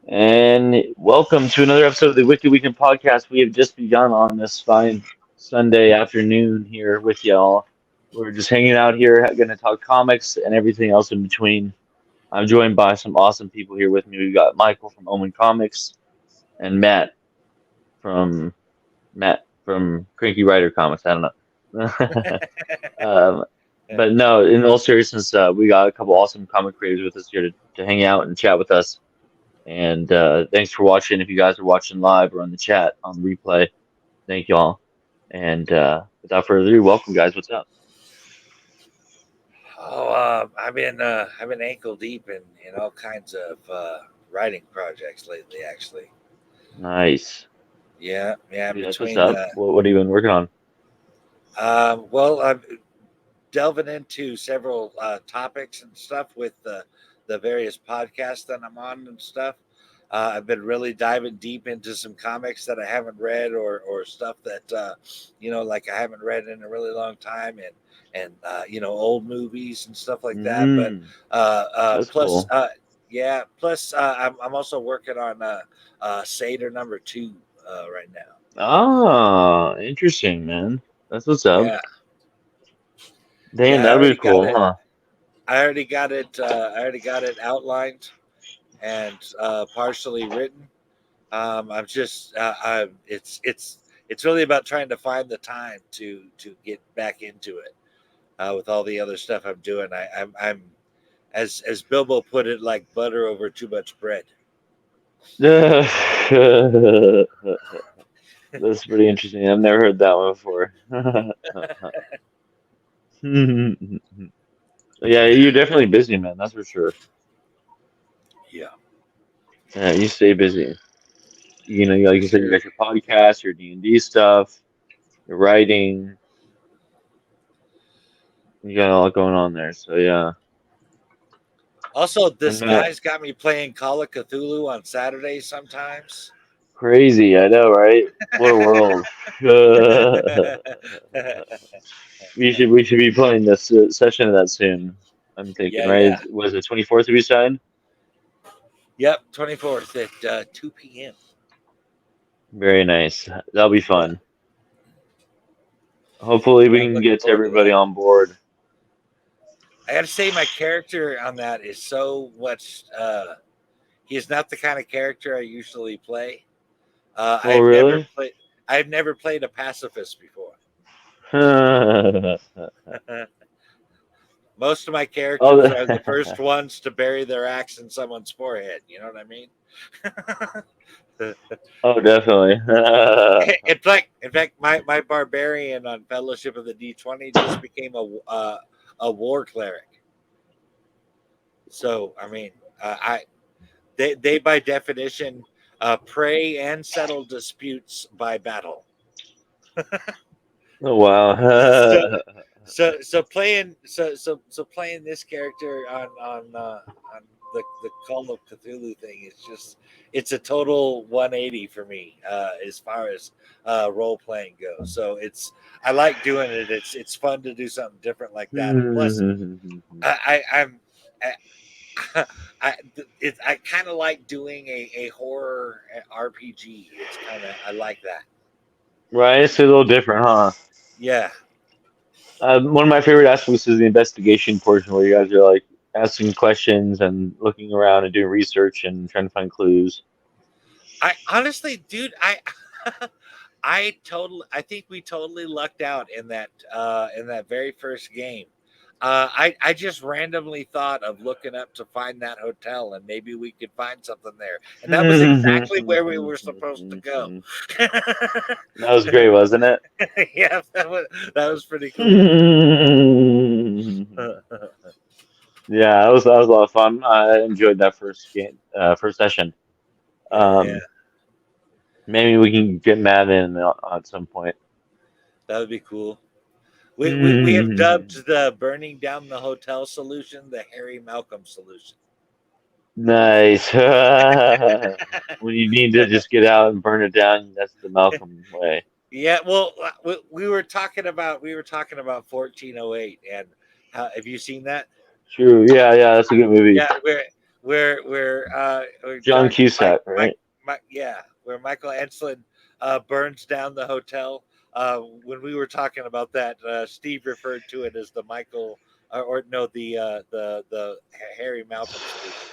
And welcome to another episode of the Wikid Weekend Podcast. We have just begun on this fine Sunday afternoon here with y'all. We're just hanging out here, going to talk comics and everything else in between. I'm joined by some awesome people here with me. We've got Michael from Omen Comics and from Matt from Cranky Rider Comics. I don't know. um, but no, in all seriousness, we got a couple awesome comic creators with us here to hang out and chat with us. And thanks for watching. If you guys are watching live or on the chat on replay, thank y'all. And without further ado, welcome, guys. What's up? I've been ankle deep in all kinds of writing projects lately. Actually, Nice. yeah. Dude, that's what's Between up. What have you been working on? I'm delving into several topics and stuff with the various podcasts that I'm on and stuff. I've been really diving deep into some comics that I haven't read or stuff that like I haven't read in a really long time, and old movies and stuff like that. But Mm, that's plus, cool. I'm also working on Seder number 2 right now. Ah, interesting, man. That's what's up. Yeah, Damn, yeah. I that'd be already got cool, it. huh? I already got it. I already got it outlined and partially written. I'm just, it's really about trying to find the time to get back into it with all the other stuff I'm doing. I'm as Bilbo put it, like butter over too much bread. That's pretty interesting. I've never heard that one before. Yeah, you're definitely busy, man. That's for sure. Yeah, Yeah, you stay busy. for Like you said, you sure. got your podcast, your D&D stuff, your writing. You got a lot going on there. So yeah, Also, and this guy's got me playing Call of Cthulhu on Saturdays sometimes. crazy. I know, right? What a world. We should be playing this session of that soon. I'm thinking, Yeah, right? yeah. Was it 24th to be signed? Yep, 24th at 2 p.m. Very nice. That'll be Yeah, fun. Hopefully, we yeah. I'm can looking get forward to everybody that. on board. I got to say, my character on that is so much. He is not the kind of character I usually play. Uh, Oh, I've never really? played. I've never played a pacifist before. Most of my Oh, characters are the first ones to bury their axe in someone's forehead. You know what I mean? oh, definitely. in fact, my barbarian on Fellowship of the D20 just became a war cleric. So I mean, I they by definition pray and settle disputes by battle. Oh, wow. So playing this character on the Call of Cthulhu thing is just, it's a total 180 for me as far as role playing goes. So I like doing it. It's fun to do something different like that. And plus, I'm I I kind of like doing a horror RPG. It's kind of, I like that. Right, it's a little different, huh? Yeah. One of my favorite aspects is the investigation portion where you guys are like asking questions and looking around and doing research and trying to find clues. I honestly, dude, I think we totally lucked out in that very first game. I just randomly thought of looking up to find that hotel, and maybe we could find something there. And that was exactly where we were supposed to go. That was great, wasn't it? Yeah, that was pretty cool. Yeah, that was a lot of fun. I enjoyed that first game, first session. Yeah, yeah, Um, Maybe we can get Matt in at some point. that would be cool. We have dubbed the burning down the hotel solution the Harry Malcolm solution. Nice. When you need to just get out and burn it down, that's the Malcolm way. Yeah, well, we were talking about 1408, and how, have you seen that? True. Yeah, yeah, that's a good movie. Yeah, where John John Cusack, right? where Michael Enslin burns down the hotel. When we were talking about that, Steve referred to it as the Michael, or no, the Harry Malcolm solution.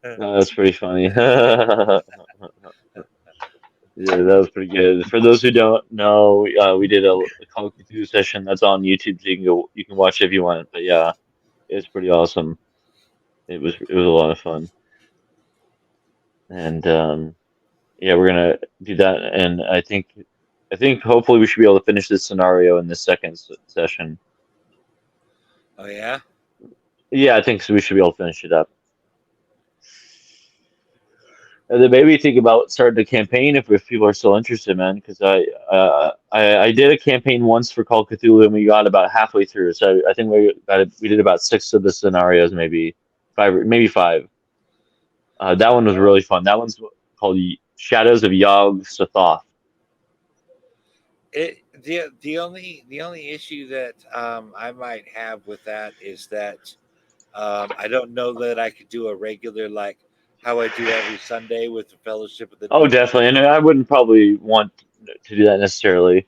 Oh, that's pretty funny. Yeah, that was pretty good. For those who don't know, we did a Call of Cthulhu session that's on YouTube, so you can watch it if you want. But yeah, it's pretty awesome. It was a lot of fun, and yeah, we're gonna do that. And I think hopefully we should be able to finish this scenario in the second session. Oh yeah. Yeah, I think so. We should be able to finish it up. And then maybe think about starting a campaign if people are still interested, man. Because I did a campaign once for Call of Cthulhu and we got about halfway through. So I think we did about six of the scenarios, maybe five, maybe five. That one was really fun. That one's called Shadows of Yog Sothoth. The only issue that I might have with that is that I don't know that I could do a regular like how I do every Sunday with the Fellowship of the Oh, D20. definitely. And I wouldn't probably want to do that necessarily.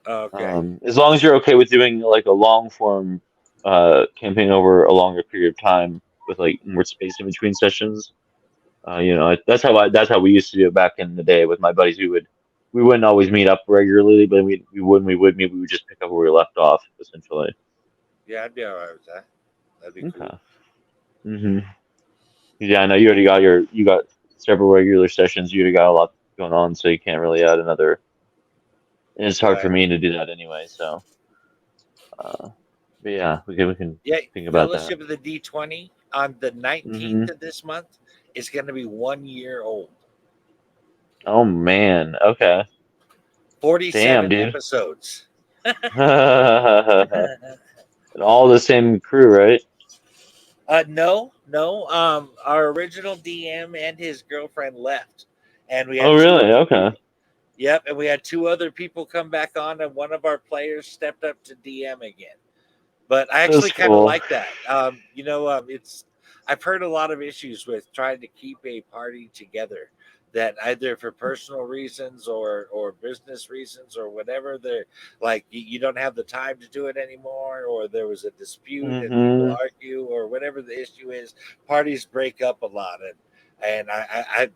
Okay. As long as you're okay with doing like a long form campaign over a longer period of time with like more space in between sessions. That's how we used to do it back in the day with my buddies. We wouldn't always meet up regularly, but when we would meet, we would just pick up where we left off, essentially. Yeah, I'd be all right with that. That'd be cool. Okay. Hmm. Yeah, I know you got several regular sessions. You already got a lot going on, so you can't really add another. And it's hard for Right. me to do that anyway. So, uh, but yeah, we can Yeah, think about that. Fellowship of the D20 on the Hmm. 19th of this month is going to be 1 year old. Oh man. Okay. Damn, 47 dude. episodes. And all the same crew, right? No. Our original DM and his girlfriend left, and we Oh, had two really? other Okay. people. Yep, and we had two other people come back on, and one of our players stepped up to DM again. But I That's actually kind of cool. like that. It's I've heard a lot of issues with trying to keep a party together that either for personal reasons or business reasons or whatever they're like you don't have the time to do it anymore or there was a dispute and people Hmm. argue or whatever the issue is. Parties break up a lot and I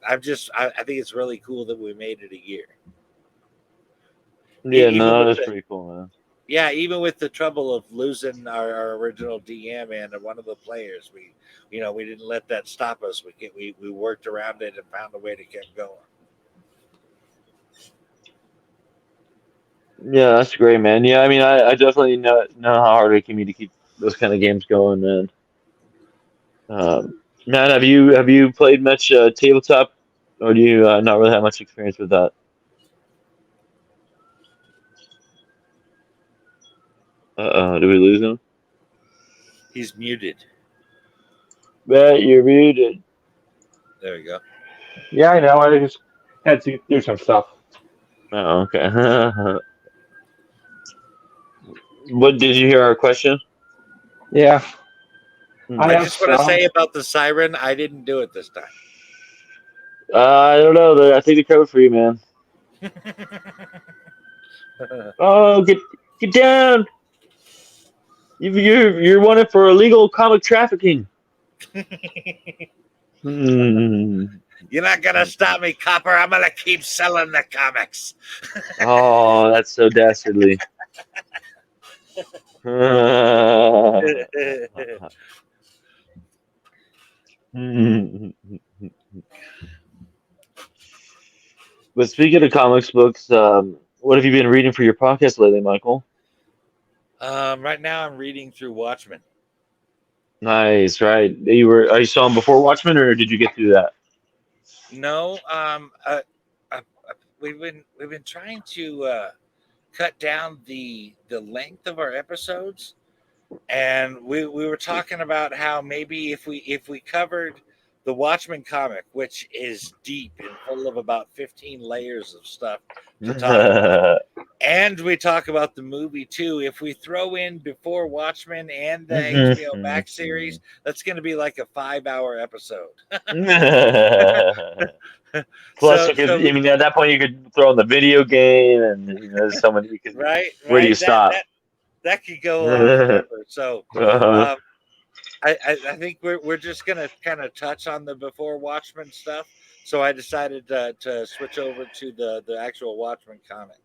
think it's really cool that we made it a year. Yeah, Even no, with that's the pretty cool, man. Yeah, even with the trouble of losing our original DM and one of the players, we didn't let that stop us. We worked around it and found a way to keep going. Yeah, that's great, man. Yeah, I mean, I definitely know how hard it can be to keep those kind of games going, man. Man, have you played much tabletop, or do you not really have much experience with that? Uh-oh, do we lose him? He's muted. Bet you're muted. There we go. Yeah, I know. I just had to do some stuff. Oh, okay. What did you hear our question? Yeah, I I Hmm. have just want to some. say about the siren, I didn't do it this time. I don't know. I think they're covered for you, man. Oh, get down! You're wanted for illegal comic trafficking. Hmm. You're not gonna stop me, Copper. I'm gonna keep selling the comics. Oh, that's so dastardly. But speaking of comics books, what have you been reading for your podcast lately, Michael? Right now, I'm reading through Watchmen. Nice, right? Are you saw him before Watchmen, or did you get through that? No, uh, we've been trying to cut down the length of our episodes, and we were talking about how maybe if we covered the Watchmen comic, which is deep and full of about 15 layers of stuff to talk about, And we talk about the movie too. If we throw in Before Watchmen and the HBO Max series, that's going to be like a 5-hour episode. Plus, you could. I mean, at that point, you could throw in the video game, and there's someone you can. right. Where do you stop? That could go on forever. So, Uh-huh. I think we're just gonna kind of touch on the Before Watchmen stuff. So I decided to switch over to the actual Watchmen comic.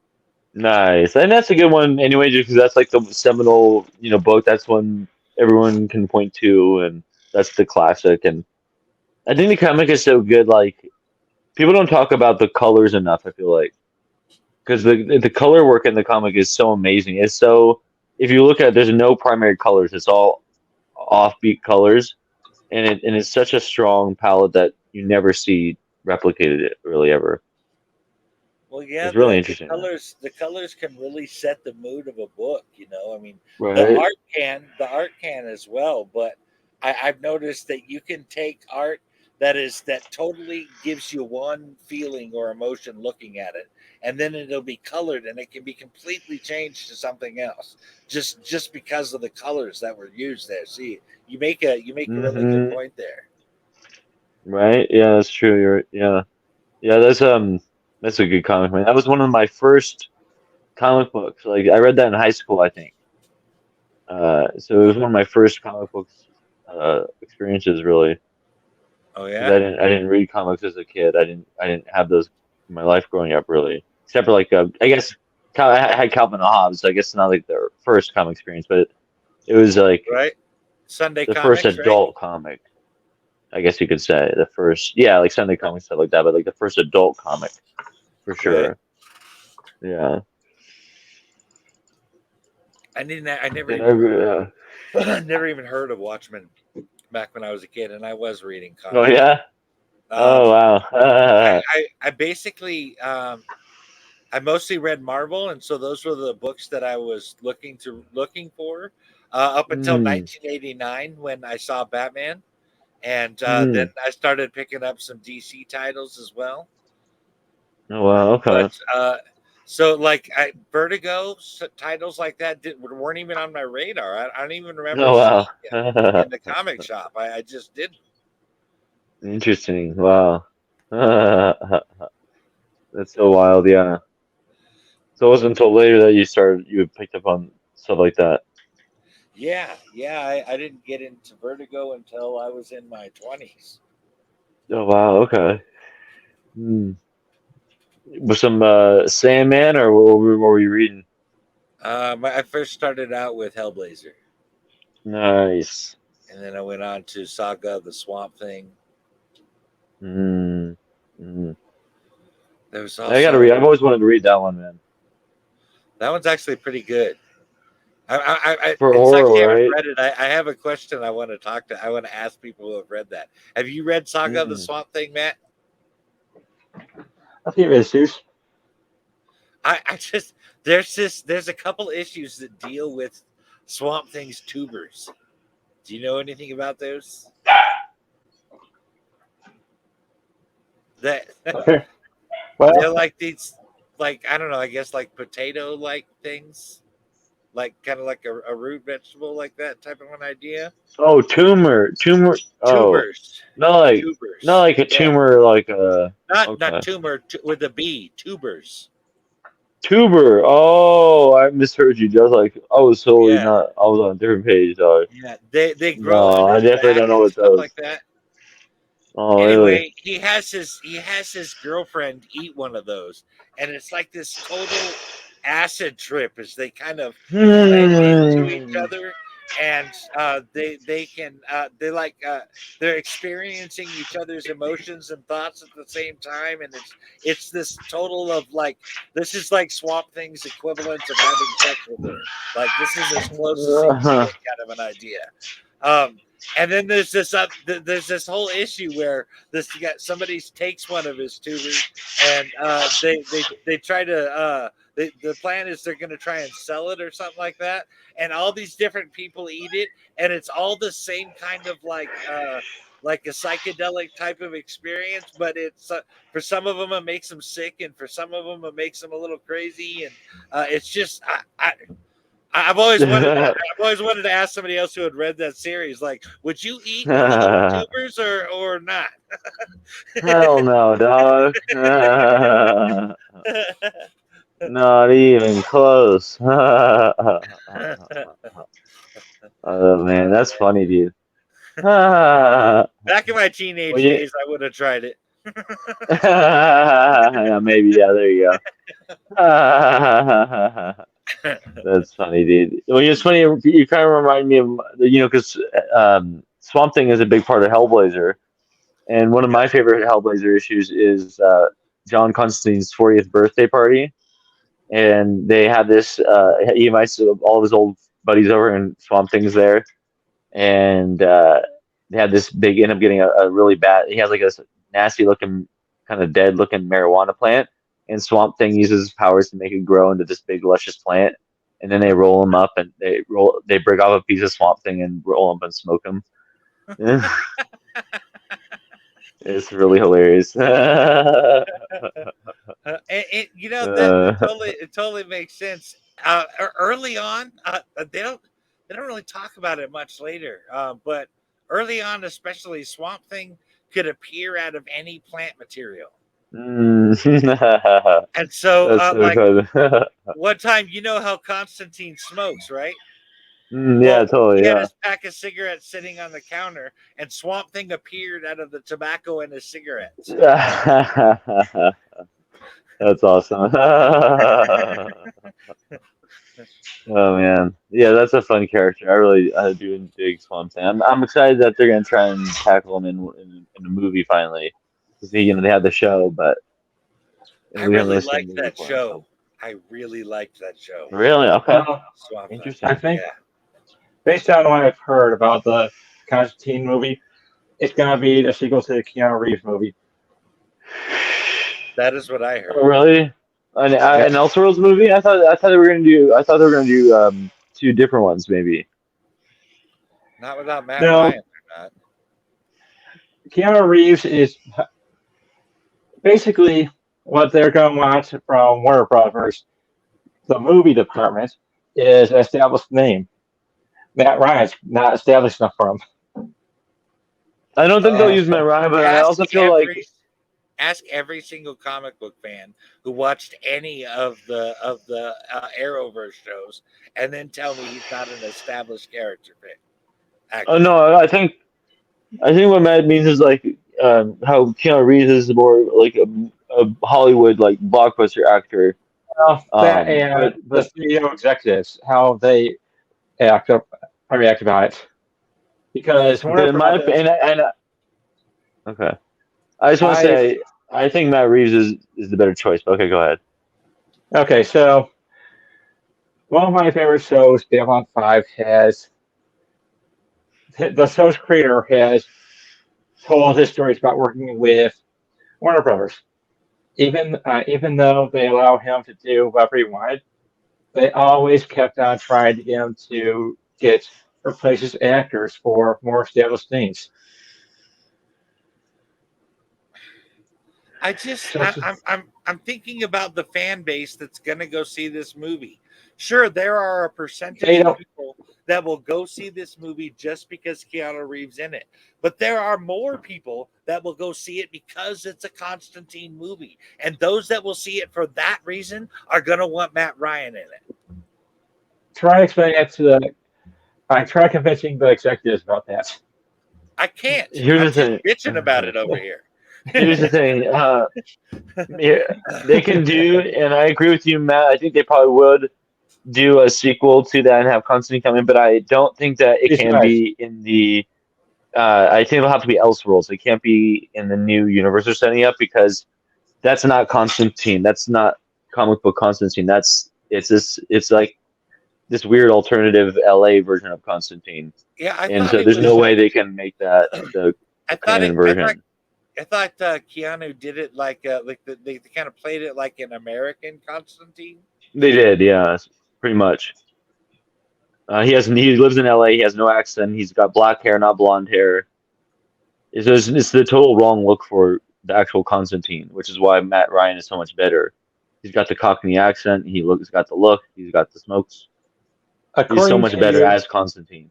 Nice, and that's a good one anyway, just because that's like the seminal, book. That's one everyone can point to, and that's the classic. And I think the comic is so good. Like people don't talk about the colors enough. I feel like because the color work in the comic is so amazing. It's so if you look at it, there's no primary colors. It's all offbeat colors, and it's such a strong palette that you never see replicated it really ever. Well, yeah, It's really the interesting. the colors can really set the mood of a book. I mean, Right. the art can as well. But I've noticed that you can take art that totally gives you one feeling or emotion looking at it, and then it'll be colored and it can be completely changed to something else just because of the colors that were used there. See, you make a really good Hmm. point there. Right? Yeah, that's true. Yeah, that's a good comic, man. That was one of my first comic books. Like I read that in high school, I think. So it was one of my first comic books experiences, really, Oh because yeah. I didn't read comics as a kid. I didn't have those in my life growing up, really, except for like I guess I had Calvin and Hobbes. So I guess not like their first comic experience, but it was like Right. Sunday the first comics, right? adult comic. I guess you could say the first, yeah, like Sunday comics stuff like that, but like the first adult comic for Okay. sure. Yeah. I didn't. I never Yeah, even yeah. never even heard of Watchmen back when I was a kid, and I was reading Oh comics. yeah. Oh Um, wow. I basically I mostly read Marvel, and so those were the books that I was looking for up until Mm, 1989 when I saw Batman, and then mm. I started picking up some DC titles as well. Oh wow. But Okay. so like Vertigo titles like that weren't even on my radar. I don't even remember Oh seeing them wow. in the comic shop. I just didn't. Interesting. Wow. That's so wild. Yeah. So it wasn't until later that you picked up on stuff like that. Yeah. I didn't get into Vertigo until I was in my 20s. Oh wow. Okay. Hmm. With some Sandman, or what were you reading? I first started out with Hellblazer, Nice. and then I went on to Saga of the Swamp Thing. Mm, mm. There was I gotta read. also I've always wanted to read that one, man. that one's actually pretty good. For It sucks you horror, haven't right? read it. I have a question I want to talk to. I want to ask people who have read that. Have you read Saga of the Mm. Swamp Thing, Matt? A few issues. I just there's a couple issues that deal with Swamp Thing's tubers. Do you know anything about those? That Okay. they're Well, like these, like I don't know. I guess like potato like things, like kind of like a root vegetable, like that type of an idea. Oh, tumor. Oh, Tubers, not like not tubers. like a Yeah, tumor, like a not okay tumor with a B. Tubers. tuber. Oh, I misheard you. Just like I was totally Yeah, not. I was on a different page. Sorry. yeah. They grow No, on I his definitely back don't know and what stuff like those. that. Oh, really? Anyway, he has his girlfriend eat one of those, and it's like this total acid trip as they kind of blend into each Hmm. other, and they can they like they're experiencing each other's emotions and thoughts at the same time, and it's this total of like this is like Swamp Thing's equivalent of having sex with her. Like this is as close as he can get, kind of an idea. Um, and then there's this whole issue where somebody takes one of his tubers and they try to the plan is they're going to try and sell it or something like that, and all these different people eat it, and it's all the same kind of like a psychedelic type of experience, but it's for some of them it makes them sick, and for some of them it makes them a little crazy, and it's just I've always wanted to ask somebody else who had read that series, like, would you eat one of those tubers or not? Hell no, dog. Not even close. Oh man, that's funny, dude. Back in my teenage Well, yeah. days, I would have tried it. Yeah, maybe. Yeah, there you go. That's funny, dude. Well, it's funny. You kind of remind me of because Swamp Thing is a big part of Hellblazer, and one of my favorite Hellblazer issues is John Constantine's 40th birthday party, and they had this. He invites all of his old buddies over, and Swamp Thing's there, and they had this big. End up getting a really bad. He has like a nasty looking, kind of dead looking marijuana plant, and Swamp Thing uses his powers to make it grow into this big luscious plant. And then they roll them up, and they break off a piece of Swamp Thing and roll them up and smoke them. It's really hilarious. That it totally makes sense. Early on, they don't really talk about it much later. But early on, especially, Swamp Thing could appear out of any plant material. And so, one time, you know how Constantine smokes, right? Yeah, totally. He had Yeah, his pack of cigarettes sitting on the counter, and Swamp Thing appeared out of the tobacco in his cigarettes. that's awesome. Oh man, yeah, that's a fun character. I do dig Swamp Thing. I'm excited that they're gonna try and tackle him in a movie finally. Because they had the show, but I we haven't really really seen a liked movie that for him. show. I really liked that show. Really? Okay. Swamp Thing. Interesting. I think, Yeah. based on what I've heard about the Constantine movie, it's gonna be a sequel to the Keanu Reeves movie. That is what I heard. Oh, really? An Elseworlds movie? I thought they were gonna do. I thought they were gonna do two different ones, maybe. Not without Matt No. Ryan or not. Keanu Reeves is basically what they're going to want from Warner Brothers, the movie department, is an established name. Matt Ryan's not established enough for him. I don't think they'll use Matt Ryan, but I also feel like ask every single comic book fan who watched any of the Arrowverse shows, and then tell me he's not an established character fit. Oh no, I think what Matt means is like how Keanu Reeves is more like a Hollywood like blockbuster actor. That and the studio executives, how they react about it. Because in my opinion, okay, I just want to say I think Matt Reeves is the better choice. But okay, go ahead. Okay, so one of my favorite shows, Babylon 5, has the show's creator has told his stories about working with Warner Brothers. Even though they allow him to do whatever he wanted, they always kept on trying to get him to get replaces actors for more established things. I'm thinking about the fan base that's going to go see this movie. Sure, there are a percentage of people that will go see this movie just because Keanu Reeves in it, but there are more people that will go see it because it's a Constantine movie, and those that will see it for that reason are going to want Matt Ryan in it. Try explaining that I try convincing the executives about that. I can't. Here's I'm just bitching about it over here. Here's the thing. They can do, and I agree with you, Matt. I think they probably would do a sequel to that and have Constantine come in, but I don't think that it can be in the. I think it'll have to be Elseworlds. It can't be in the new universe they're setting up because that's not Constantine. That's not comic book Constantine. It's like this weird alternative LA version of Constantine. Yeah, and so there's no way they can make that the canon version. I thought Keanu did it like they kind of played it like an American Constantine. They did, yeah, pretty much. He lives in LA. He has no accent. He's got black hair, not blonde hair. It's the total wrong look for the actual Constantine, which is why Matt Ryan is so much better. He's got the Cockney accent. He's got the look. He's got the smokes. He's so According much better to as Constantine.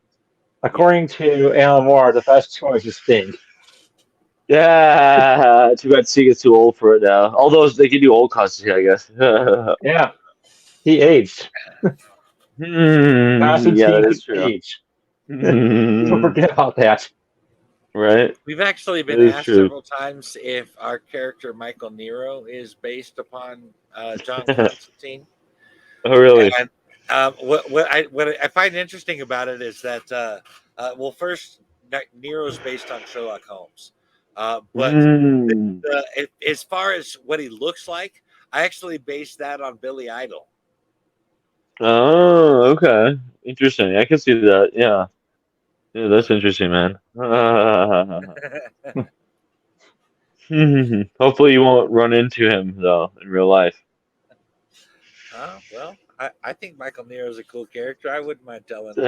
according to Alan Moore, the best choice is Sting. Yeah, too bad Seaga's too old for it now. Although they can do old Constantine, I guess. Yeah, he aged. Yeah, that Constantine is could true. age. People forget about that. Right? We've actually That been is asked true. several times if our character Michael Nero is based upon John Constantine. Oh, really? And what I find interesting about it is that well, first Nero's based on Sherlock Holmes, but Mm. as far as what he looks like, I actually based that on Billy Idol. Oh, okay. Interesting. I can see that. Yeah. Yeah, that's interesting, man. Hopefully you won't run into him though in real life. Well, I think Michael Nero is a cool character. I wouldn't mind telling him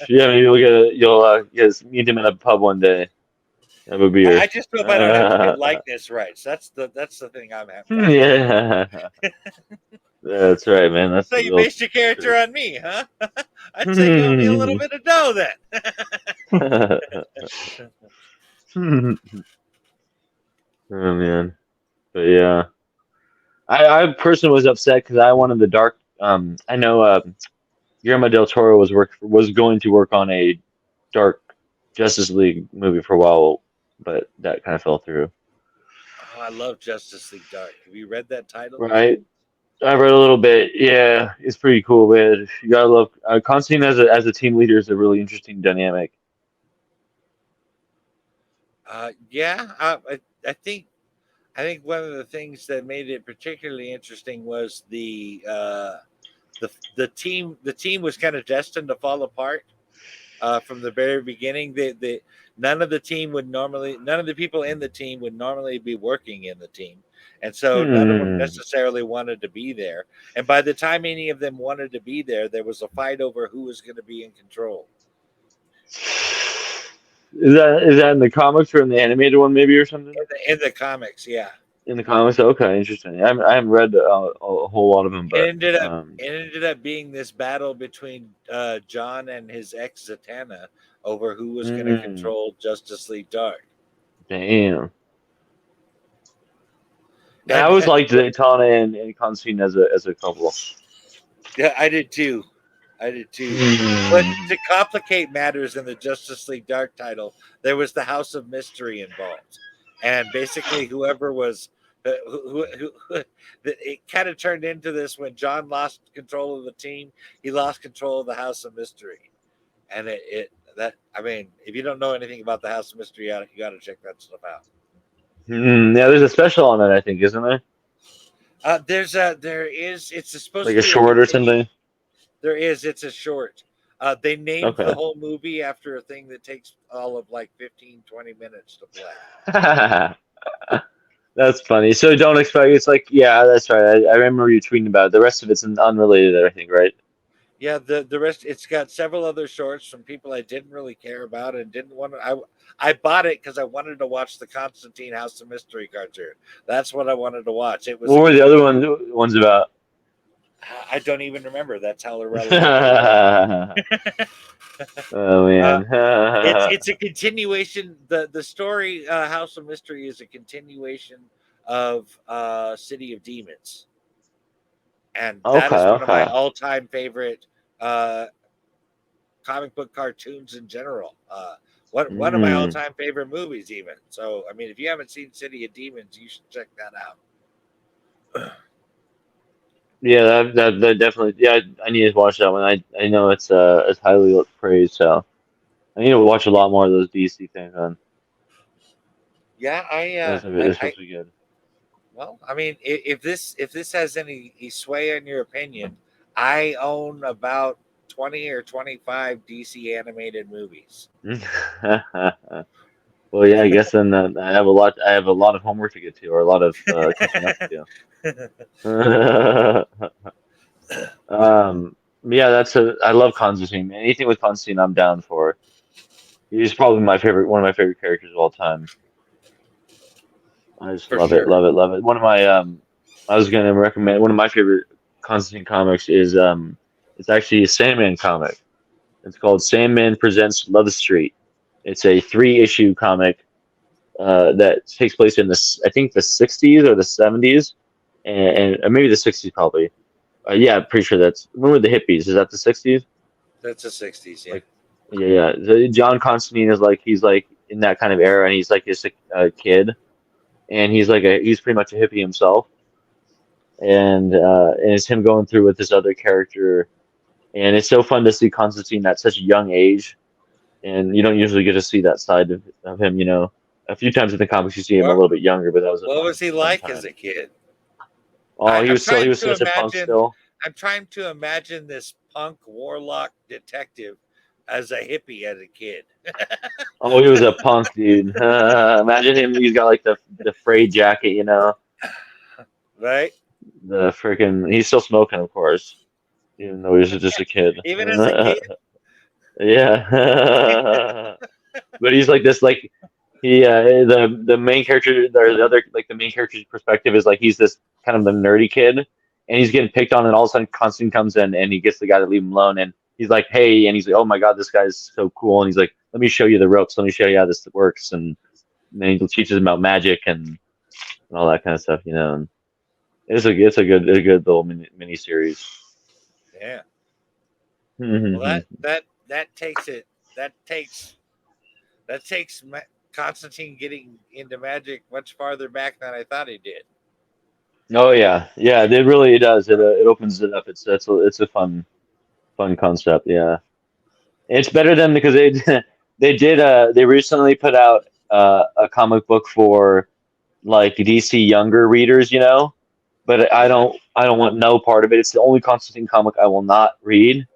Yeah, that. maybe you'll just meet him in a pub one day, have a beer. I just hope I don't have to get likeness rights. That's the thing I'm having. Yeah, that's right, man. That's So the you real based your character truth. on me, huh? I'd say you owe me a little bit of dough then. Oh man, but yeah, I personally was upset because I wanted the dark. I know Guillermo del Toro was going to work on a dark Justice League movie for a while, but that kind of fell through. Oh, I love Justice League Dark. Have you read that title? Right. I read a little bit. Yeah, it's pretty cool, man. You gotta love Constantine as a team leader is a really interesting dynamic. Yeah, I think one of the things that made it particularly interesting was the team was kind of destined to fall apart from the very beginning. None of the people in the team would normally be working in the team, and so none of them Hmm. necessarily wanted to be there. And by the time any of them wanted to be there was a fight over who was going to be in control. Is that in the comics or in the animated one maybe or something? In the comics, yeah. In the comics, okay, interesting. I haven't read a whole lot of them, It but ended up it ended up being this battle between John and his ex Zatanna over who was going to mm, control Justice League Dark. damn. I And, always and liked Daytona and Constantine as a couple. yeah, I did too. I did too. But Hmm. to complicate matters in the Justice League Dark title, there was the House of Mystery involved, and basically whoever was it kind of turned into this when John lost control of the team, he lost control of the House of Mystery, and it that I mean, if you don't know anything about the House of Mystery, you got to check that stuff out. Yeah, there's a special on that, I think, isn't there? There is it's supposed Like to a be a short or continue. something. There is. It's a short. They named the Okay. whole movie after a thing that takes all of like 15-20 minutes to play. That's funny. So don't expect it's like yeah, that's right. I remember you tweeting about it. The rest of it's unrelated, I think, right? Yeah, the rest. It's got several other shorts from people I didn't really care about and didn't want to. I bought it because I wanted to watch the Constantine House of Mystery cartoon. That's what I wanted to watch. It was What a were the other ones about? I don't even remember. That's how irrelevant they were. Oh Uh, man. it's a continuation. The story House of Mystery is a continuation of City of Demons, and that Okay, is one of my okay. all-time favorite uh, comic book cartoons in general. One of my Mm. all-time favorite movies, even. So, I mean, if you haven't seen City of Demons, you should check that out. Yeah, that definitely. Yeah, I need to watch that one. I know it's highly praised, so I need to watch a lot more of those DC things. Then Yeah, they're supposed to be good. well, I mean, if this has any sway in your opinion, I own about 20 or 25 DC animated movies. Well, yeah, I guess then I have a lot. I have a lot of homework to get to, or a lot of catching up to do. um, yeah, that's a. I love Constantine. Anything with Constantine, I'm down for. He's probably my favorite, one of my favorite characters of all time. I just For love it, sure. love it, love it. One of my I was gonna recommend one of my favorite Constantine comics is it's actually a Sandman comic. It's called Sandman Presents Love Street. It's a three-issue comic that takes place in this, I think the 60s or the 70s, and maybe the 60s probably. Yeah, I'm pretty sure that's when were the hippies? Is that the 60s? That's the '60s, yeah. Like, yeah, yeah. John Constantine is like he's like in that kind of era, and he's like just a kid, and he's pretty much a hippie himself, and it's him going through with this other character, and it's so fun to see Constantine at such a young age, and you don't usually get to see that side of him. A few times in the comics you see him a What little bit younger, but that was a What was he fun like as time. a kid? Oh, I'm he trying was to such a punk imagine. still. I'm trying to imagine this punk warlock detective as a hippie as a kid. Oh, he was a punk dude. Imagine him. He's got like the frayed jacket, Right? the freaking. He's still smoking, of course, even though he's just a kid. Even as a kid. Yeah, but he's like this, like the main character, or the other, like the main character's perspective is like he's this kind of the nerdy kid, and he's getting picked on, and all of a sudden Constantine comes in, and he gets the guy to leave him alone, and he's like, hey, and he's like, oh my God, this guy's so cool, and he's like, let me show you the ropes, let me show you how this works, and then he teaches him about magic and all that kind of stuff, And it's a good little mini series. Yeah. Well, Hmm. that takes it. That takes Constantine getting into magic much farther back than I thought he did. Oh yeah, yeah. It does. It opens it up. It's a fun concept. Yeah, it's better than because they they recently put out a comic book for like DC younger readers, But I don't want no part of it. It's the only Constantine comic I will not read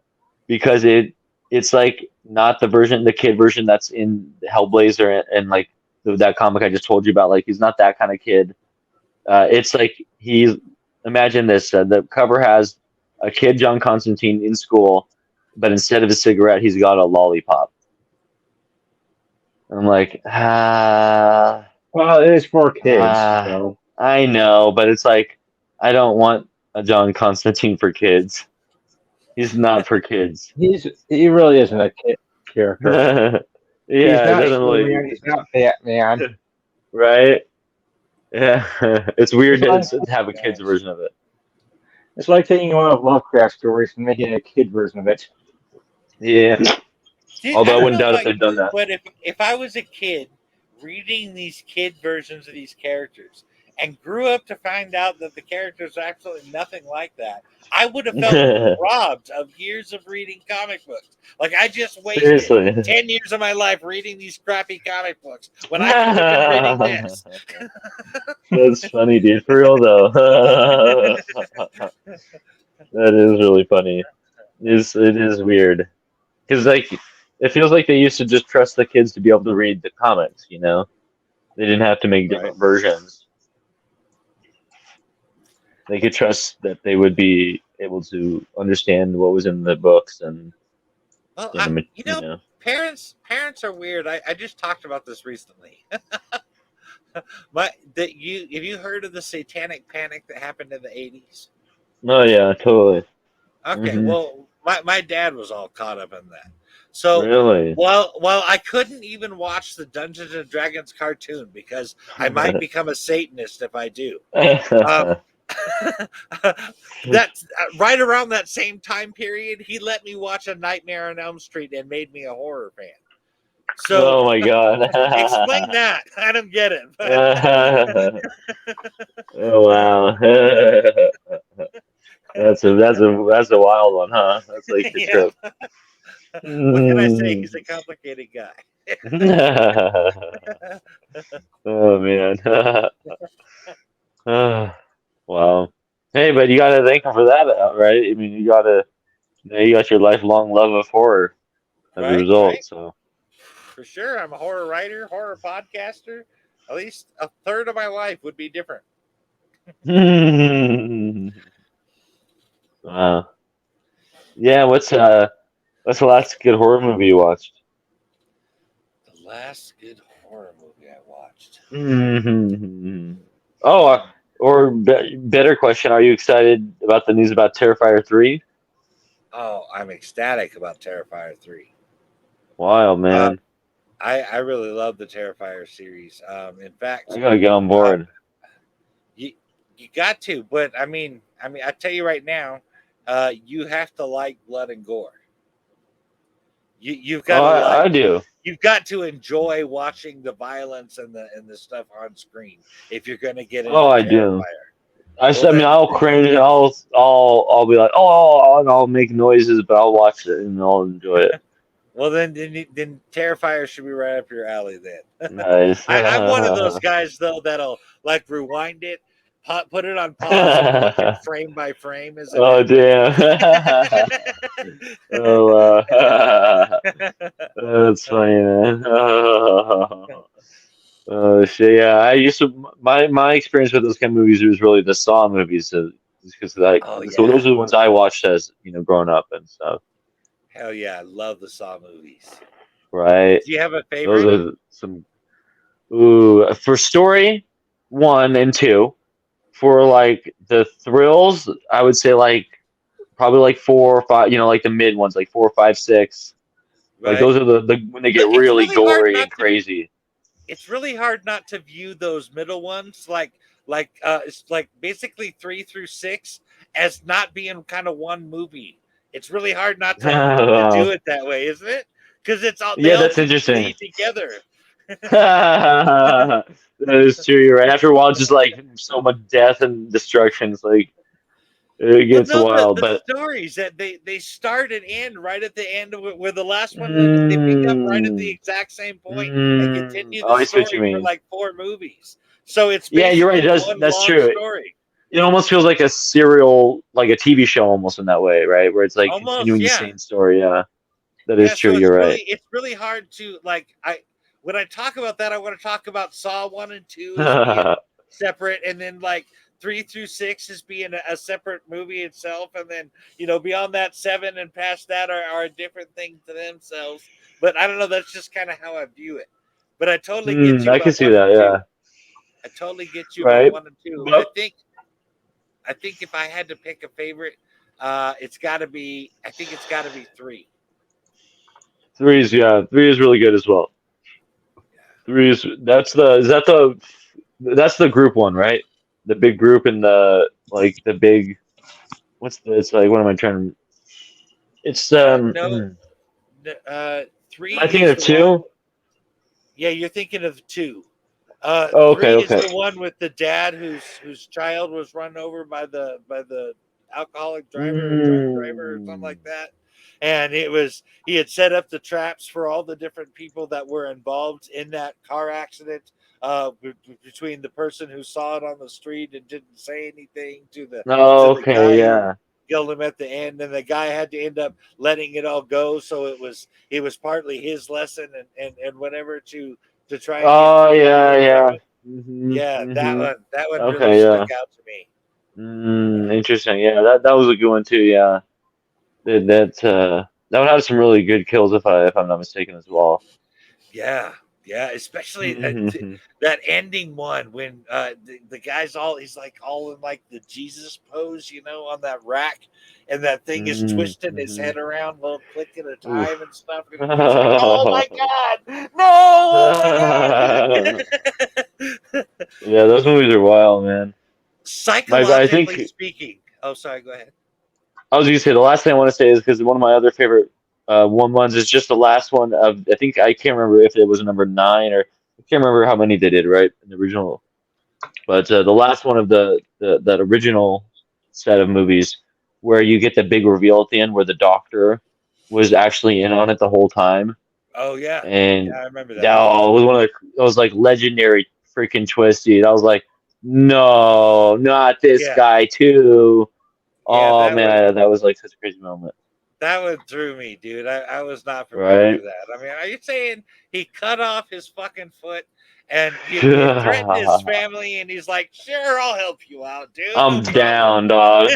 because it's like not the kid version that's in Hellblazer and like that comic I just told you about. Like he's not that kind of kid. It's like he's imagine this. The cover has a kid, John Constantine, in school, but instead of a cigarette, he's got a lollipop. And I'm like, Well, it is for kids, ah, so I know, but it's like I don't want a John Constantine for kids. He's not for kids. he really isn't a kid character. Yeah, He's it not doesn't Superman. really, He's not Batman. right? Yeah, it's weird It's like to have a kid's version of it. it's like taking one of Lovecraft stories and making a kid version of it. Yeah, Dude, although I I don't wouldn't know doubt if about they've done you, that. but if I was a kid reading these kid versions of these characters and grew up to find out that the characters are absolutely nothing like that, I would have felt robbed of years of reading comic books. Like I just wasted Seriously. 10 years of my life reading these crappy comic books when I could have been reading this. That's funny, dude. For real though. That is really funny. It is weird because like it feels like they used to just trust the kids to be able to read the comics. They didn't have to make Right. different versions. They could trust that they would be able to understand what was in the books and Well, you know, you know. parents are weird. I just talked about this recently. Have you heard of the satanic panic that happened in the 80s? Oh yeah, totally. Okay, Hmm. well, my dad was all caught up in that. So Really. while I couldn't even watch the Dungeons and Dragons cartoon because I might become a Satanist if I do. Um, that's right around that same time period. He let me watch A Nightmare on Elm Street and made me a horror fan. So Oh my God. explain that. I don't get it. But Oh wow. That's a wild one, huh? That's like the yeah, trip. what can I say? Mm. He's a complicated guy. Oh man. Wow. Hey, but you gotta thank him for that, right? I mean, you got your lifelong love of horror as a Right, result. right. So for sure. I'm a horror writer, horror podcaster. At least a third of my life would be different. Wow. Yeah, what's the last good horror movie you watched? The last good horror movie I watched. Oh, better question: are you excited about the news about Terrifier 3? Oh, I'm ecstatic about Terrifier 3. Wow, man, I really love the Terrifier series. In fact, I gotta get on board. you you got to, but I mean, I tell you right now, you have to like blood and gore. You've got Oh, to like I do. you've got to enjoy watching the violence and the stuff on screen if you're going to get Oh, into I do. Terrifier. I Well mean, then, I'll cringe. I'll be like, oh, and I'll make noises, but I'll watch it and I'll enjoy it. then Terrifier should be right up your alley. Then Nice. I'm one of those guys though that'll like rewind it, put it on pause, and watch it frame by frame as it Oh, happens. damn. Oh, that's funny, man. Oh shit! Yeah, I used to. My experience with those kind of movies was really the Saw movies, so, because Oh so those yeah, are the ones I watched as growing up and stuff. hell yeah, I love the Saw movies. Right? Do you have a Those favorite? are some. Ooh, for story, 1 and 2. For like the thrills, I would say like probably like 4 or 5. Like the mid ones, like 4, 5, 6. Like Right. those are the when they get But it's really really hard gory and not to. crazy. It's really hard not to view those middle ones it's like basically 3 through 6 as not being kind of one movie. It's really hard not to do it that way, isn't it? Because they Yeah, all that's just interesting. bleed together. That is true. You're right. After a while, just like so much death and destruction, it's like it Well, gets no, wild. the But stories that they start and end right at the end of it, where the last one they pick up right at the mm, exact same point and continue oh, the I see what you story for mean. like 4 movies. So it's Yeah, you're right. basically one That's long true. story. It almost feels like a serial, like a TV show, almost in that way, right? Where it's like Almost, continuing the yeah. same story. Yeah, that is Yeah, true. so You're right. it's really hard to like I when I talk about that, I want to talk about Saw 1 and 2 as being separate, and then like 3 through 6 as being a separate movie itself, and then beyond that 7 and past that are a different thing to themselves. But I don't know, that's just kind of how I view it. But I totally get you I can about see one and that. two. Yeah. I totally get you about Right. 1 and 2. But I think if I had to pick a favorite, I think it's gotta be 3. yeah, 3 is really good as well. 3 is that's the group one, right? The big group and the big it's like what am I trying to it's No, am I 3 thinking is of the one. 2? Yeah, you're thinking of 2. Oh, okay, 3 is okay. the one with the dad whose child was run over by the alcoholic driver or drunk driver or something Mm. like that. And he had set up the traps for all the different people that were involved in that car accident. Between the person who saw it on the street and didn't say anything Oh, to the okay, guy who yeah. killed him at the end, and the guy had to end up letting it all go. So it was partly his lesson and whatever to try and get Oh, through the yeah, whole thing. yeah. Yeah, that one really Okay, stuck yeah. out to me. Yeah, Interesting. Yeah, that was a good one too. Yeah. That one had some really good kills if I'm not mistaken as well. yeah, yeah. Especially Hmm. that ending one when the guy's he's like all in like the Jesus pose, on that rack, and that thing is twisting his Hmm. head around, a little click at a Oof. time and stuff, and you're just like, oh my god, no, oh my god. Yeah, those movies are wild, man. I Psychologically think speaking. Oh, sorry. Go ahead. I was going to say the last thing I want to say is because one of my other favorite ones is just the last one of I think I can't remember if it was number 9 or I can't remember how many they did right in the original, but the last one of that original set of movies where you get the big reveal at the end where the doctor was actually in on it the whole time, Oh yeah, and yeah. I remember that that one. was one of it was like legendary freaking twist, dude. I was like, no, not this Yeah, guy too. yeah. Oh man, that was like such a crazy moment. That one threw me, dude. I was not prepared for Right? that. I mean, are you saying he cut off his fucking foot and you threatened his family and he's like, sure, I'll help you out, dude. I'm No problem. down, dog.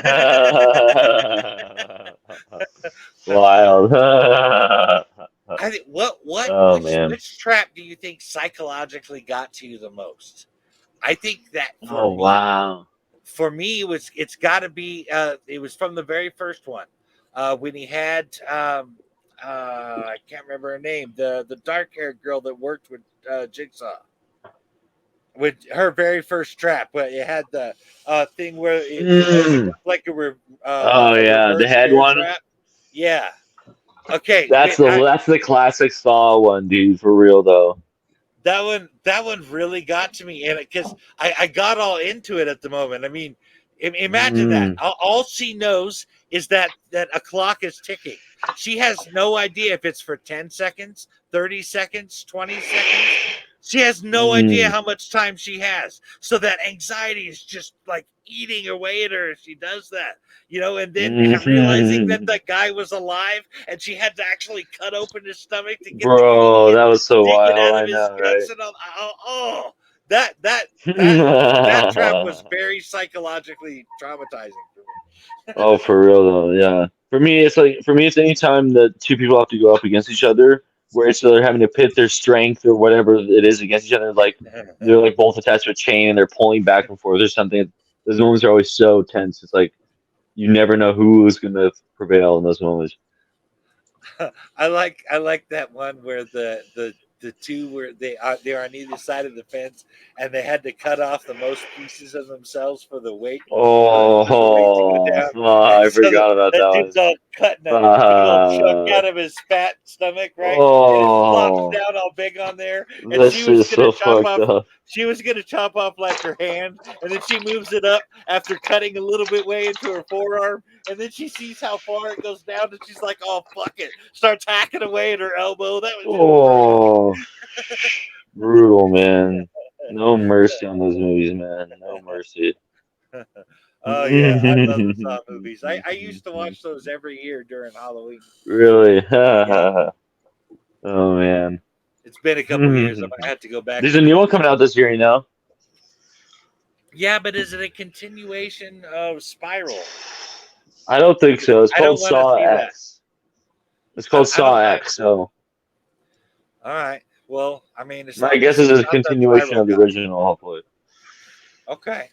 Wild. I think what Oh man. which trap do you think psychologically got to you the most? I think that Oh wow. it's got to be it was from the very first one when he had I can't remember her name, the dark haired girl that worked with Jigsaw, with her very first trap where it had the thing where it opened Mm. up like Oh a yeah, the reverse head bear one. trap. Yeah. Okay. That's the classic Saw one, dude. For real though. That one really got to me, and because I got all into it at the moment. I mean, imagine that. Mm. All she knows is that a clock is ticking. She has no idea if it's for 10 seconds, 30 seconds, 20 seconds. She has no idea Mm. how much time she has. So that anxiety is just like eating away at her if she does that, and then realizing that Mhm. the guy was alive and she had to actually cut open his stomach to get the key Bro, and that was so dig it wild. out of I his know, guts right? and all. That that trap was very psychologically traumatizing for me. Oh, for real though, yeah. For me, it's anytime that two people have to go up against each other, where it's they're having to pit their strength or whatever it is against each other. Like they're like both attached to a chain and they're pulling back and forth or something. Those moments are always so tense. It's like you never know who is going to prevail in those moments. I like that one where the two were they are on either side of the fence and they had to cut off the most pieces of themselves for the weight to go Oh, down, and I so forgot about that that one. dude's all cutting a big old chunk out Fuck. of his fat stomach, right? And it flops Oh, down all big on there, and this is so fucked up. she was gonna chop off like her hand, and then she moves it up after cutting a little bit way into her forearm, and then she sees how far it goes down, and she's like, "Oh fuck it!" Starts hacking away at her elbow. That was just brutal. Oh, brutal, man. No mercy on those movies, man. No mercy. Oh yeah, I love the Saw movies. I used to watch those every year during Halloween. Really? Yeah, Oh man. it's been a couple years. I might have to go back There's a and new one finish coming them. out this year, you know? Yeah, but is it a continuation of Spiral? I don't think Because so. It's I called don't want to Saw see that. X. It's called I don't Saw want. X, so All right. Well, I mean, as my long guess as is it's a not that continuation Spiral of the guy. original, hopefully. Okay.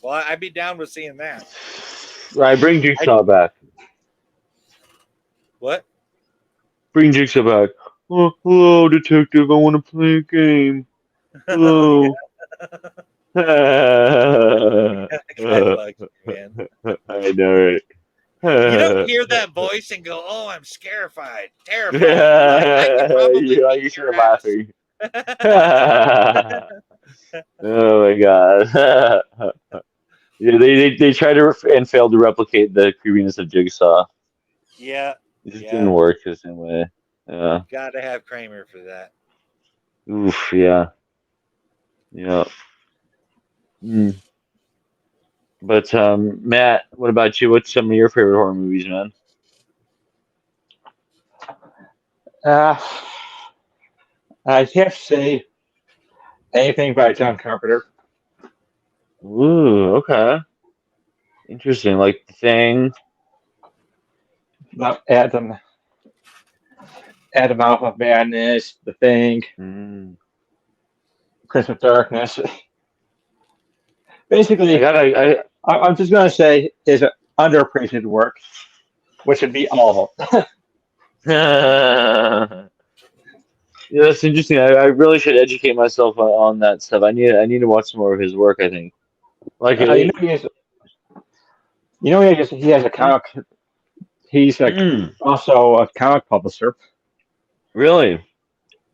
Well, I'd be down with seeing that. Right, bring I Jigsaw back. what? Bring Jigsaw back. Oh, hello, detective. I want to play a game. Oh yeah, Hello. I that guy bugs me, man. know, You don't right? hear that voice and go, "Oh, I'm scarified, terrified." You're like, "I could Yeah, probably beat you your start ass." laughing. Oh my god. Yeah, they tried to and failed to replicate the creepiness of Jigsaw. Yeah, It just yeah. didn't work the same way. Yeah. Got to have Kramer for that. Oof. Yeah. Yeah. Mm. But Matt, what about you? What's some of your favorite horror movies, man? Uh, I can't say anything by John Carpenter. Ooh. Okay. Interesting. Like the Thing. Not At the Mouth of Madness, The Thing, Mm. Prince of Darkness. I Basically, got. I'm just going to say is an underappreciated work, which would be all of them. I. Yeah, that's interesting. I really should educate myself on that stuff. I need to watch some more of his work. I think. Like, You know, he has a comic. He's like mm, also a comic publisher. really?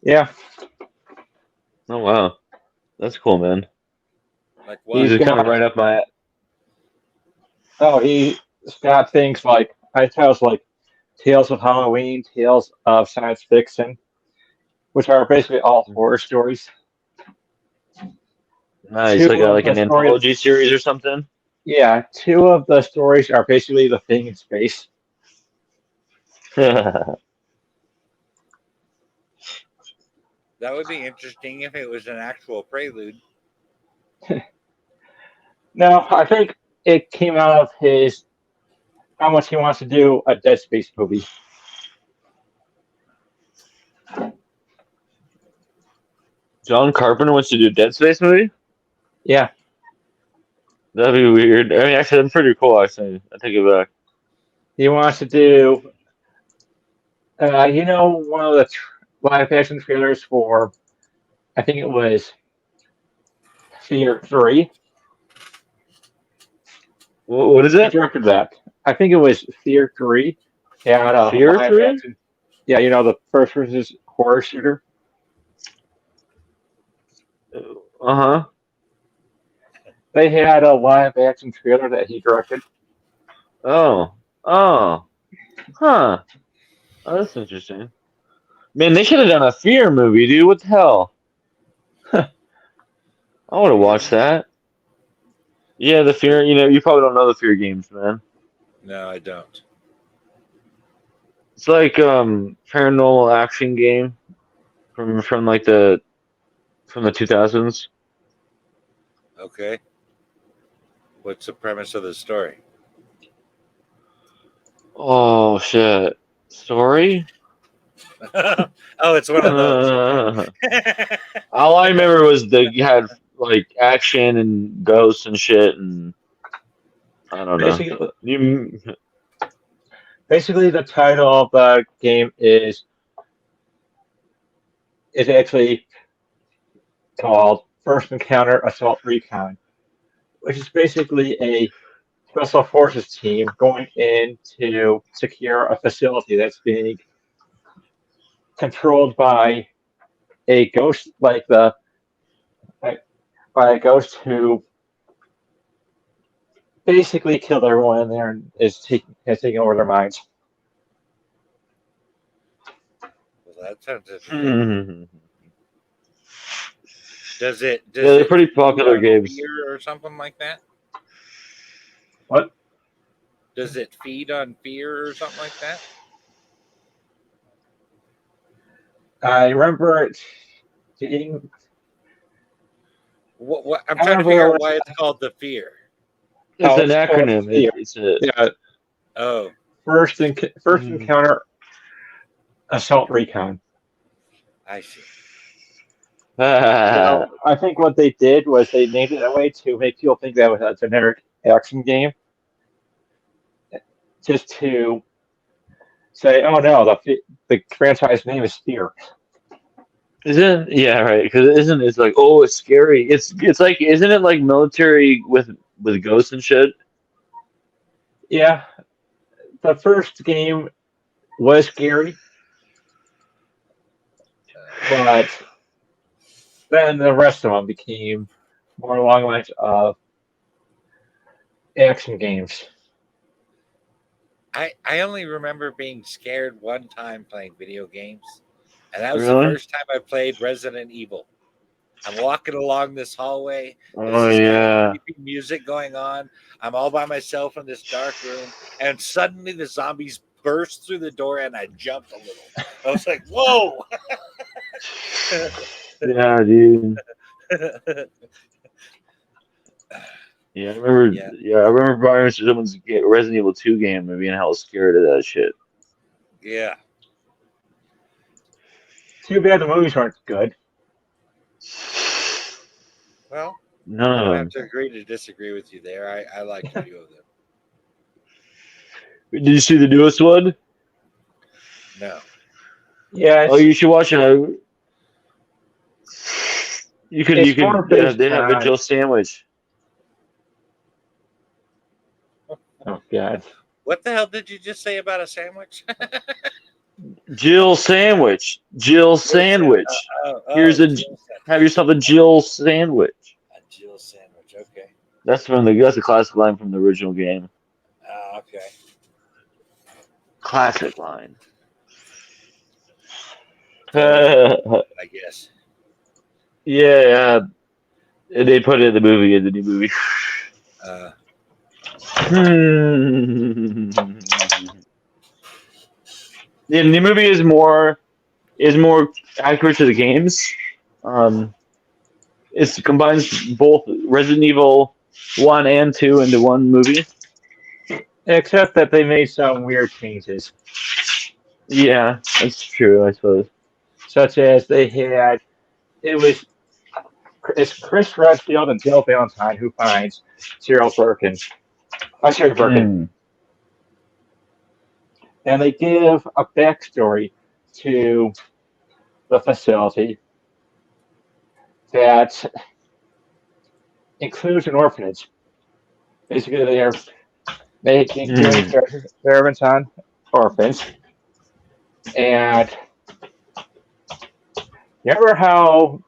Yeah, Oh wow, that's cool, man. Like This what? he's is kind of got right up my. he's got things like I tell like Tales of Halloween, Tales of Science Fiction, which are basically all horror stories. Nice, Two of like the an stories, anthology series or something. yeah, two of the stories are basically the thing in space. That would be interesting if it was an actual prelude. No, I think it came out of his how much he wants to do a Dead Space movie. John Carpenter wants to do a Dead Space movie? Yeah, That'd be weird. I mean, actually, that's pretty cool, actually. I take it back. he wants to do. One of the live action trailers for, I think it was Fear 3. What is He it? directed that. I think it was Fear 3. Had a Fear live 3? action. Yeah, the first person's horror shooter. Uh-huh. They had a live action trailer that he directed. Oh. Oh. Huh. Oh, that's interesting. Man, they should have done a Fear movie, dude. What the hell? I would have watched that. Yeah, the Fear, you probably don't know the Fear games, man. No, I don't. It's like paranormal action game from like the 2000s. Okay. What's the premise of the story? Oh shit. Story? Oh, it's one of those. All I remember was you had like action and ghosts and shit, and I don't know. Basically, the title of the game is actually called First Encounter Assault Recon, which is basically a special forces team going in to secure a facility that's being controlled by a ghost, by a ghost who basically killed everyone in there and has taken over their minds. Well, that sounds interesting. Mhm. Does it? Yeah, they're pretty popular games. Fear or something like that? What? Does it feed on fear or something like that? I remember it being. What I'm trying to figure out why it's called the Fear. It's an acronym. It's a Oh, First Encounter Assault Recon. I see. I think what they did was they named it that way to make people think that was a generic action game, just to say, "Oh no, the franchise name is Fear." Isn't yeah right? Because it's like it's scary. It's like isn't it like military with ghosts and shit? Yeah, the first game was scary, but then the rest of them became more along the lines of action games. I only remember being scared one time playing video games, and that was Really? the first time I played Resident Evil. I'm walking along this hallway. There's Oh this kind yeah. of creepy music going on. I'm all by myself in this dark room, and suddenly the zombies burst through the door, and I jumped a little. I was like, "Whoa!" Yeah, dude. Yeah, I remember. Yeah, I remember buying someone's Resident Evil 2 game and being hell scared of that shit. Yeah. Too bad the movies weren't good. Well, None I of don't them. have to agree to disagree with you there. I liked a few of them. Did you see the newest one? No. Yeah. Oh, you should watch it. You could. They have a Jill sandwich. Oh God. What the hell did you just say about a sandwich? Jill sandwich. Jill sandwich. Have yourself a Jill sandwich. A Jill sandwich. Okay. That's a classic line from the original game. Okay. Classic line. I guess. Yeah, they put it in the movie, in the new movie. the movie is more accurate to the games. Um, it combines both Resident Evil 1 and 2 into one movie. Except that they made some weird changes, Yeah, that's true, I suppose. such as it was it's Chris Redfield and Jill Valentine who finds Cyril Birkin. Sherry Birkin. Mm. And they give a backstory to the facility that includes an orphanage. Basically, they are making doing Mm. experiments on orphans. And remember how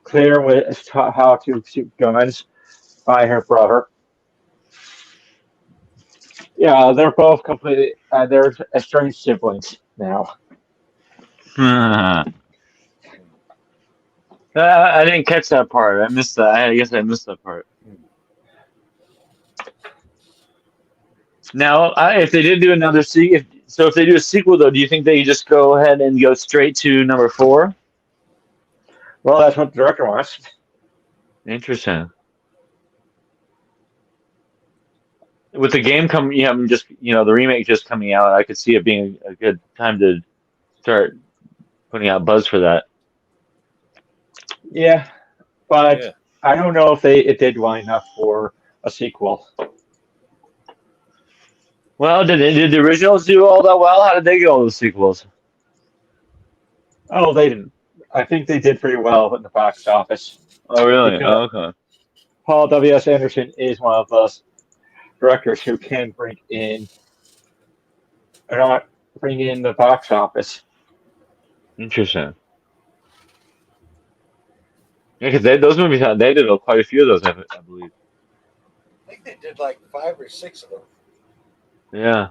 Claire was taught how to shoot guns by her brother? Yeah, they're both completely they're estranged siblings now. I didn't catch that part. I missed that. I guess I missed that part. Now, if they did do another if they do a sequel though, do you think they just go ahead and go straight to number 4? Well, that's what the director wants. Interesting. With the game coming, just the remake just coming out, I could see it being a good time to start putting out buzz for that. Yeah, but Yeah. I don't know if it did well enough for a sequel. Well, did the originals do all that well? How did they go with the sequels? Oh, they didn't. I think they did pretty well in the box office Oh, really? because Oh, okay. Paul W.S. Anderson is one of those directors who can bring in the box office. Interesting. Yeah, because those movies, they did quite a few of those, I believe. I think they did like 5 or 6 of them. Yeah.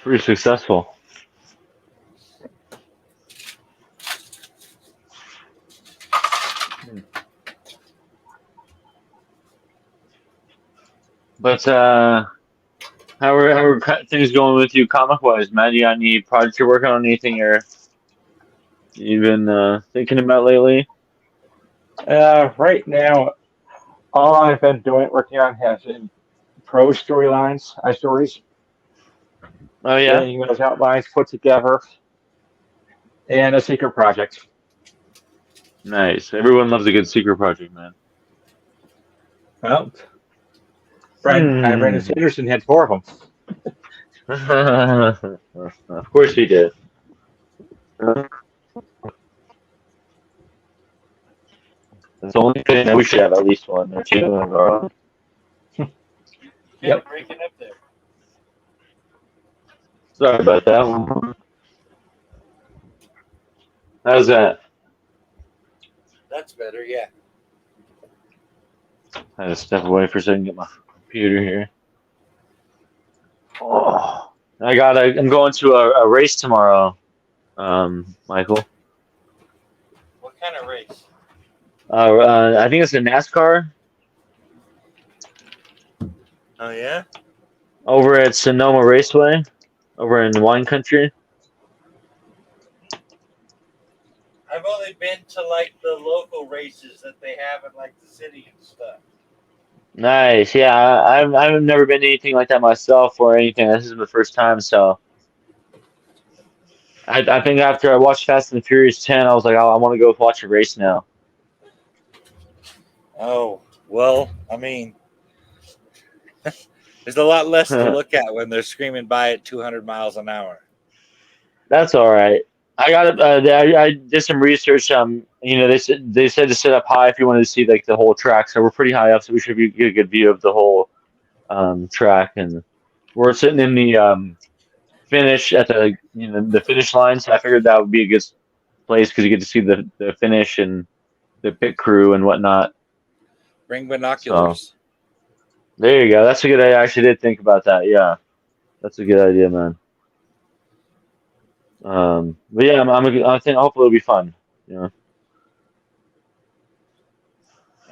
Pretty successful. But how are things going with you comic wise, Matt? You got any projects you're working on? Anything you've been thinking about lately? Right now, all I've been working on has been prose stories, Oh yeah, getting those outlines put together, and a secret project. nice. Everyone loves a good secret project, man. Well, Brandon Hmm. Sanderson had 4 of them. Of course he did. That's the only thing. We should have at least one or two of our own. Yep. Breaking up there. Sorry about that one. How's that? That's better, yeah. I had to step away for a second, get my computer here. Oh, I'm going to a race tomorrow, Michael. What kind of race? I think it's a NASCAR Oh yeah? over at Sonoma Raceway, over in wine country. I've only been to like the local races that they have in like the city and stuff. Nice, yeah. I've never been to anything like that myself or anything. This is my first time, so I think after I watched Fast and the Furious 10, I was like, oh, I want to go watch a race now. Oh, well, I mean, there's a lot less to look at when they're screaming by at 200 miles an hour. That's all right. I did some research. They said to sit up high if you wanted to see like the whole track. So we're pretty high up, so we should get a good view of the whole track. And we're sitting in the finish at the finish line. So I figured that would be a good place because you get to see the finish and the pit crew and whatnot. Bring binoculars. So there you go. That's a good idea. I actually did think about that. Yeah, that's a good idea, man. But yeah, I think hopefully it'll be fun. Yeah.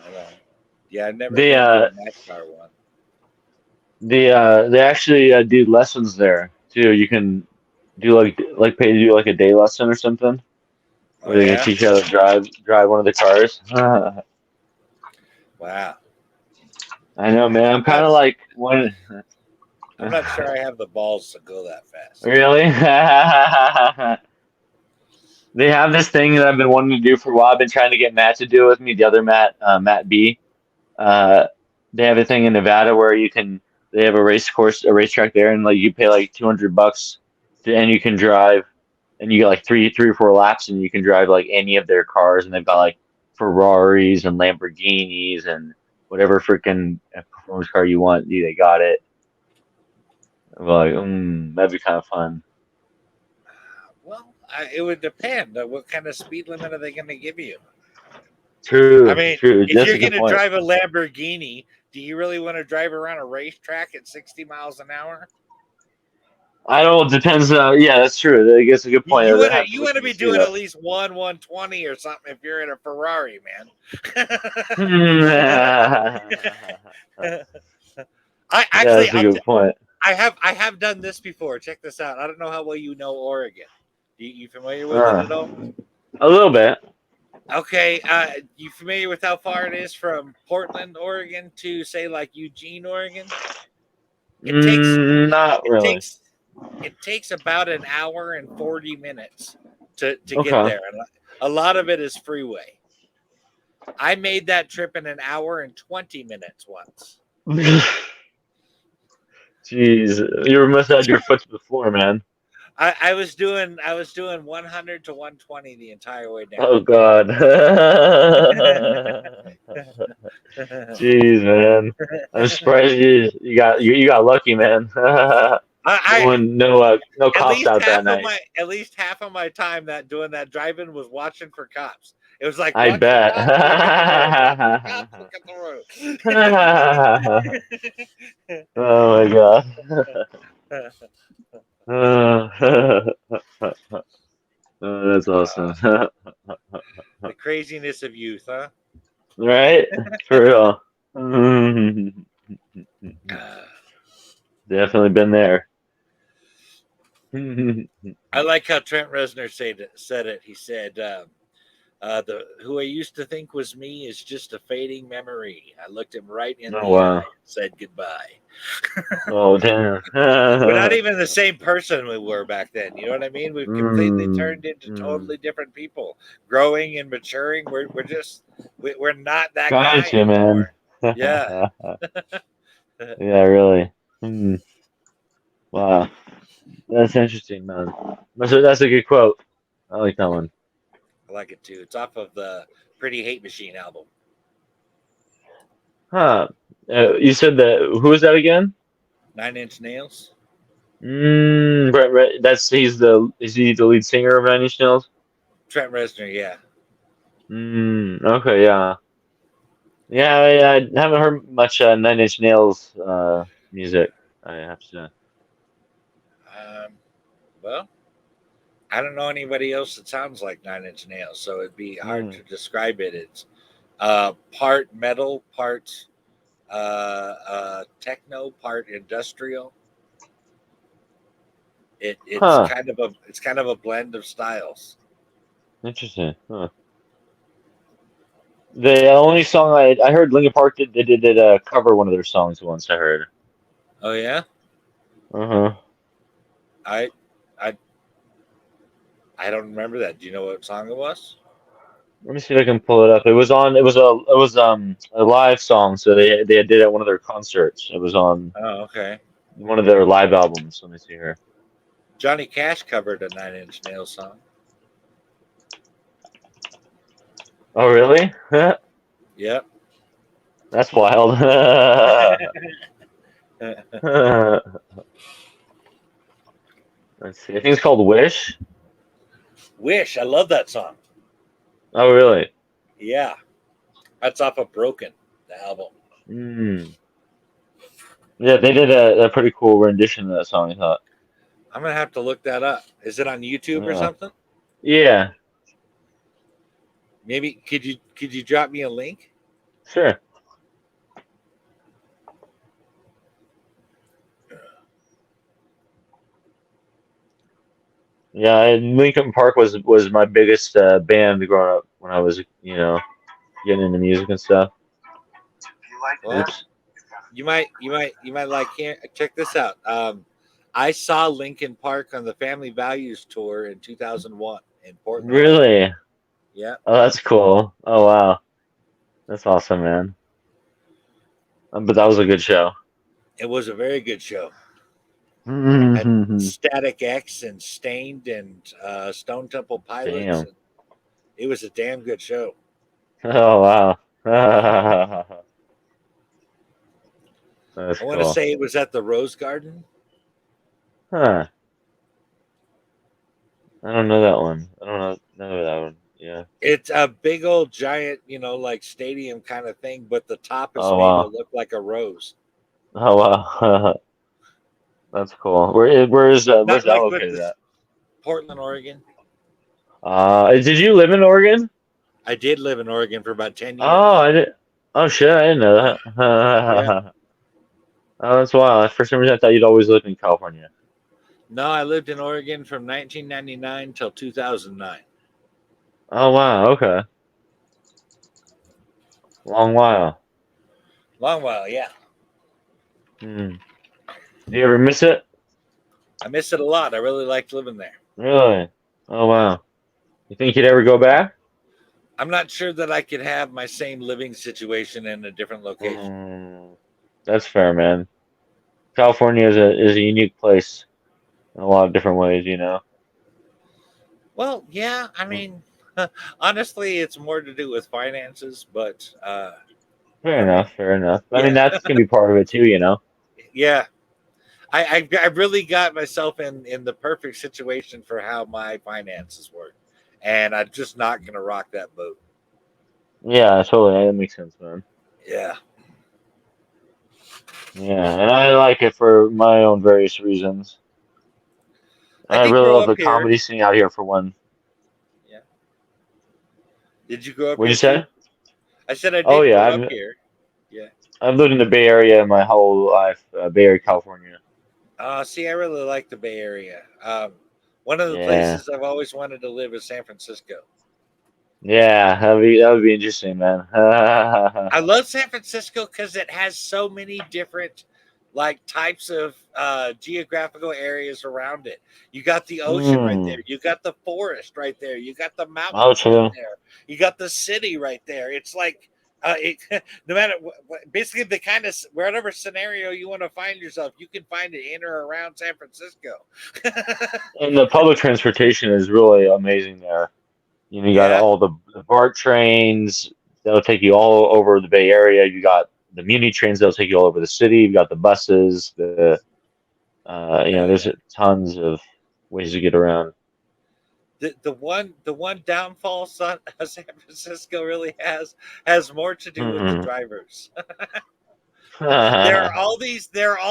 I know. Yeah, I've never They been to a NASCAR one. They actually do lessons there too. You can do like pay to do like a day lesson or something Oh where they can yeah. teach you how to drive one of the cars. Wow. I know, man. I'm I'm not. kind of like one. I'm not sure I have the balls to go that fast. Really? They have this thing that I've been wanting to do for a while. I've been trying to get Matt to do it with me. The other Matt, Matt B. Uh, they have a thing in Nevada where you can. They have a race course, a racetrack there, and like you pay like $200 and you can drive, and you get like three or four laps, and you can drive like any of their cars, and they've got like Ferraris and Lamborghinis and whatever freaking performance car you want. They got it. I'm like, that'd be kind of fun. Well, it would depend. What kind of speed limit are they going to give you? I True, mean, true. if That's you're a good going to point. drive a Lamborghini, do you really want to drive around a racetrack at 60 miles an hour? I don't know. It depends. Yeah, that's true. I guess a good point. You They want to have to you look want at to the be speed doing at up. least 120 or something if you're in a Ferrari, man. I Yeah, actually that's a good point. I have done this before. Check this out. I don't know how well you know Oregon. You familiar with it Uh, at all? a little bit. Okay, you familiar with how far it is from Portland, Oregon to say like Eugene, Oregon? It takes Not it really. takes it takes about an hour and 40 minutes to get Okay. there. And a lot of it is freeway. I made that trip in an hour and 20 minutes once. Jeez, you must have had your foot to the floor, man. I was doing 100 to 120 the entire way down. Oh God. Jeez, man. I'm surprised you got lucky, man. No I one, no cops out that night. at least half of my time that doing that driving was watching for cops. It was like I watch for bet. cops, look at the road, watch for cops, look at Oh my God. the Oh, that's awesome. road. The craziness of youth, huh? Right? For real. Definitely been there. I like how Trent Reznor said it. He said, "The who I used to think was me is just a fading memory." I looked him right in Oh the eye wow. and said goodbye. Oh damn. We're not even the same person we were back then. You know what I mean? We've completely Mm, turned into mm. totally different people, growing and maturing. We're not that guy Gotcha, man. anymore. Yeah. Yeah, really. Hmm. Wow. That's interesting, man. That's a good quote. I like that one. I like it too. It's off of the Pretty Hate Machine album. Huh. You said that. Who is that again? 9 Inch Nails. That's is he the lead singer of Nine Inch Nails? Trent Reznor, yeah. Okay, yeah. Yeah, I haven't heard much Nine Inch Nails music, I have to say. Um, well, I don't know anybody else that sounds like 9 Inch Nails, so it'd be hard Mm. to describe it. It's part metal, part techno, part industrial. Huh. It's kind of a blend of styles. Interesting. Huh. The only song I heard Linkin Park did cover one of their songs once, I heard. Oh yeah, Uh-huh. I I I don't remember that. Do you know what song it was? Let me see if I can pull it up. It was a live song, so they did it at one of their concerts. It was on Oh okay. one of their live albums. Let me see here. Johnny Cash covered a 9 Inch Nails song. Oh, really? Yep. That's wild. Let's see. I think it's called Wish. Wish. I love that song. Oh, really? Yeah, that's off of Broken, the album. Mm. Yeah, they did a pretty cool rendition of that song, I thought. I'm gonna have to look that up. Is it on YouTube or Yeah. something? Yeah, Maybe could you drop me a link? sure. Yeah, and Lincoln Park was my biggest band growing up when I was, getting into music and stuff. Well, Oops. you might like here. Check this out. I saw Lincoln Park on the Family Values tour in 2001 in Portland, Oregon. Really? Yeah, Oh, that's cool. Oh, wow. That's awesome, man. But that was a good show. it was a very good show. Had Damn. Static X and Stained and Stone Temple Pilots. And it was a damn good show. Oh, wow. I That's want to cool. say it was at the Rose Garden. Huh. I don't know that one. I don't know that one. Yeah. It's a big old giant, like stadium kind of thing, but the top is Oh, made to wow. look like a rose. Oh, wow. That's cool. Where's Not that like with located this at? Portland, Oregon. Did you live in Oregon? I did live in Oregon for about 10 Oh, years. I did. Oh shit, I didn't know Yeah. that. Oh, that's wild. For some reason, I thought you'd always lived in California. No, I lived in Oregon from 1999 till 2009. Oh wow, okay, long while. Long while, yeah. Hmm. Do you ever miss it? I miss it a lot. I really liked living there. Really? Oh wow. You think you'd ever go back? I'm not sure that I could have my same living situation in a different location. Mm, that's fair, man. California is a unique place in a lot of different ways. Well, yeah, I mean, honestly, it's more to do with finances, but Fair I mean, enough. Fair enough. I mean, yeah, that's gonna be part of it too. yeah. I really got myself in the perfect situation for how my finances work, and I'm just not gonna rock that boat. Yeah, totally. That makes sense, man. Yeah, Yeah, and I like it for my own various reasons. I I did really grow love up the here. comedy scene out here for one. Yeah, did you grow up What'd here you too? say? I said I Oh did yeah, grow up here. Yeah. I've lived in the Bay Area my whole life, Bay Area, California. See, I really like the Bay Area. One of the Yeah, places I've always wanted to live is San Francisco. yeah, that would be interesting, man. I love San Francisco because it has so many different like types of geographical areas around it. You got the ocean right there. Hmm. You got the forest right there. You got the Oh, mountains right true. there. You got the city right there. It's like no matter basically the kind of whatever scenario you want to find yourself, you can find it in or around San Francisco. And the public transportation is really amazing there. You got Yeah, all the BART trains that'll take you all over the Bay Area. You got the Muni trains that'll take you all over the city. You got the buses. oh There's yeah. tons of ways to get around. The one downfall San Francisco really has more to do with the Hmm. drivers. There are all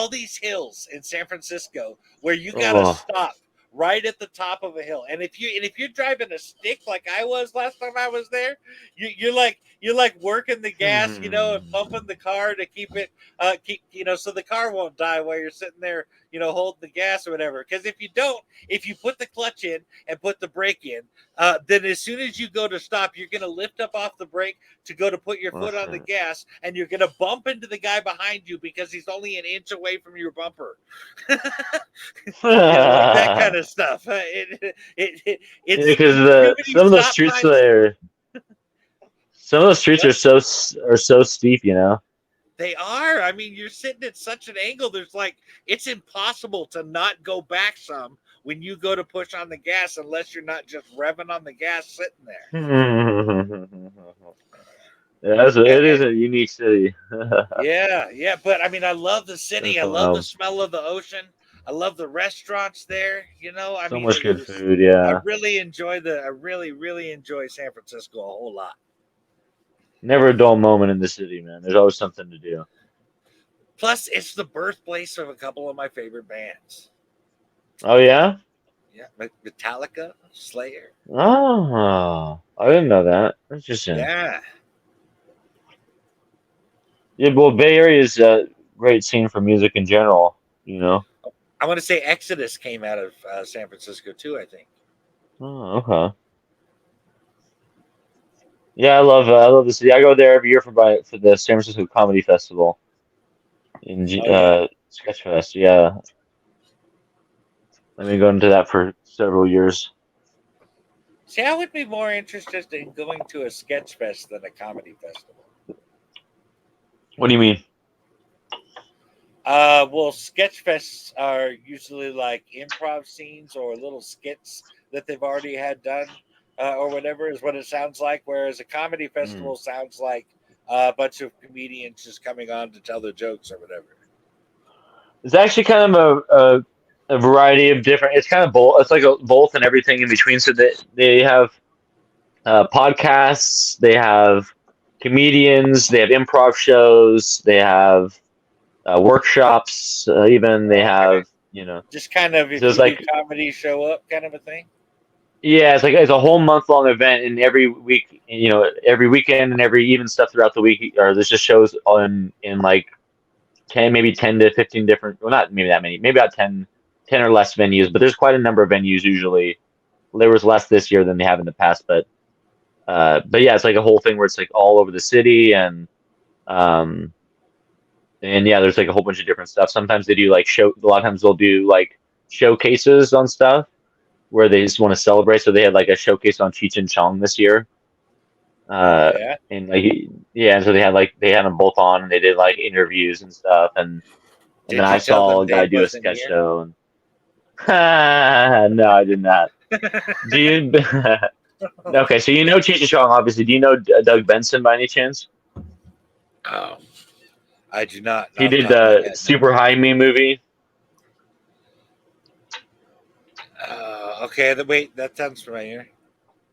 these hills in San Francisco where you gotta Oh. stop right at the top of a hill. And if you're driving a stick like I was last time I was there, you're like working the gas, and Hmm. pumping the car to keep so the car won't die while you're sitting there, holding the gas or whatever. Because if you don't, if you put the clutch in and put the brake in, then as soon as you go to stop, you're gonna lift up off the brake to go to put your Oh, foot on the shit. gas, and you're gonna bump into the guy behind you because he's only an inch away from your bumper. Like that kind Yeah, of stuff. It's because too many some of those stop streets signs. there, some of those streets What are so steep. they are. I mean, you're sitting at such an angle. It's impossible to not go back some when you go to push on the gas unless you're not just revving on the gas sitting there. Yeah, And, it is and a unique city. yeah, yeah. But I mean, I love the city. That's I love the wild. smell of the ocean. I love the restaurants there. I So mean, much good it's food. I Yeah, really, really enjoy San Francisco a whole lot. never a dull moment in the city, man. There's always something to do. Plus, it's the birthplace of a couple of my favorite bands. Oh yeah. Yeah, Metallica, Slayer. Oh, I didn't know that. Interesting. Yeah, Yeah, well, Bay Area is a great scene for music in general. I want to say Exodus came out of San Francisco too. I think. Oh, okay. Yeah, I love the city. I go there every year for the San Francisco Comedy Festival in Oh yeah. Sketchfest. Yeah, I've been going to that for several years. See, I would be more interested in going to a sketch fest than a comedy festival. What do you mean? Well, sketch fests are usually like improv scenes or little skits that they've already had done, or whatever is what it sounds like. Whereas a comedy Hmm. festival sounds like a bunch of comedians just coming on to tell their jokes or whatever. It's actually kind of a variety of different. It's kind of both. It's like both and everything in between. So they have podcasts, they have comedians, they have improv shows, they have workshops. Even they Okay, have just kind of so if it's you do like comedy, show up kind of a thing. yeah, it's a whole month long event, and every week, every weekend and every even stuff throughout the week, or there's just shows in like 10, maybe 10 to 15 different, well, not maybe that many, maybe about 10 or less venues, but there's quite a number of venues usually. There was less this year than they have in the past, but yeah, it's like a whole thing where it's like all over the city um, and yeah, there's like a whole bunch of different stuff. Sometimes they do like a lot of times they'll do like showcases on stuff where they just want to celebrate. So they had like a showcase on Cheech and Chong this year. Oh Uh, yeah. and like, yeah, and so they had them both on and they did like interviews and stuff. And then Did I you tell saw them a guy Dave do a wasn't sketch here? show and no, I did not. Do you? Okay, so you know Cheech and Chong, obviously. Do you know Doug Benson by any chance? Oh, I do not. He Off the did top of my the head, no. Super High Me movie. Okay, wait, that sounds familiar.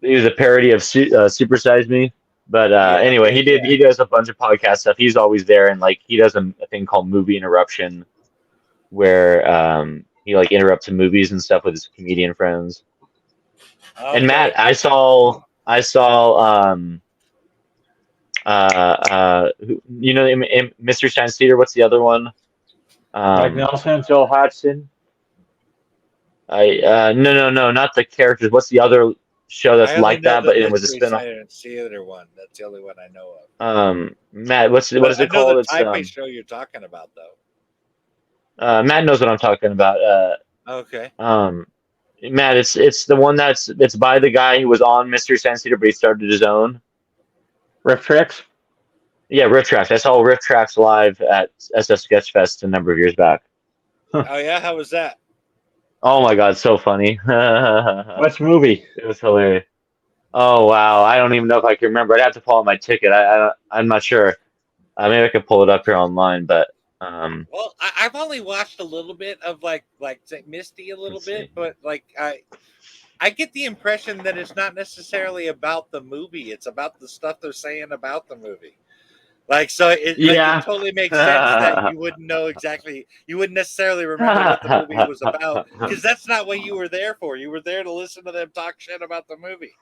He was a parody of Super Size Me. But Yeah. anyway, Okay. Yeah. he does a bunch of podcast stuff. He's always there, and like he does a thing called Movie Interruption, where he like interrupts movies and stuff with his comedian friends. And Okay. Matt, I saw Mystery Science Theater. What's the other one? Mike Um, Nelson, Joel Hodgson. no, not the characters. What's the other show that's I only like know that, the but it was a Mystery spin-off? Science Theater one. That's the only one I know of. Matt, what But is I it know the called? type of show you're talking about, though. Matt knows what I'm talking about. Okay. Um, Matt, it's the one it's by the guy who was on Mystery Science Theater, but he started his own. Riff Tricks. Yeah, Riff Tracks. I saw Riff Tracks live at SF Sketchfest a number of years back. Oh yeah, how was that? Oh my God, so funny. It Which movie? was hilarious. Oh wow, I don't even know if I can remember. I'd have to pull out my ticket. I'm not sure. Maybe I could pull it up here online, but Well, I've only watched a little bit of like say, Misty a little let's bit, see. but like I get the impression that it's not necessarily about the movie; it's about the stuff they're saying about the movie. Like so, it Yeah. totally makes sense that you wouldn't know exactly, you wouldn't necessarily remember what the movie was about because that's not what you were there for. You were there to listen to them talk shit about the movie.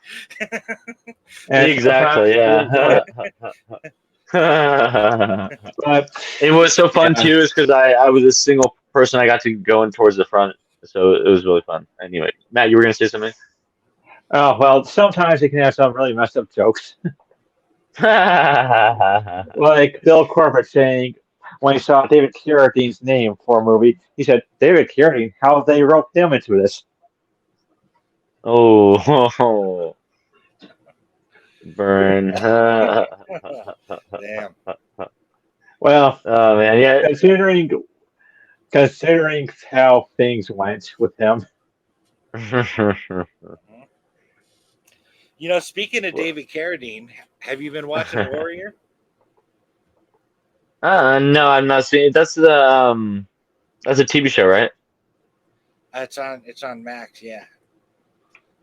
And Exactly, sometimes you enjoy yeah. it. But It was so fun yeah. too, is because I was a single person. I got to go in towards the front, so it was really fun. Anyway, Matt, you were gonna say something? Oh well, sometimes you can have some really messed up jokes, like Bill Corbett saying when he saw David Carradine's name for a movie, he said, "David Carradine, how they wrote him into this?" Oh, burn. Damn. Well, Oh man, yeah. considering considering how things went with him, You know, speaking of David Carradine, have you been watching Warrior? No, I'm not seeing it. That's a TV show, right? It's on Max. Yeah.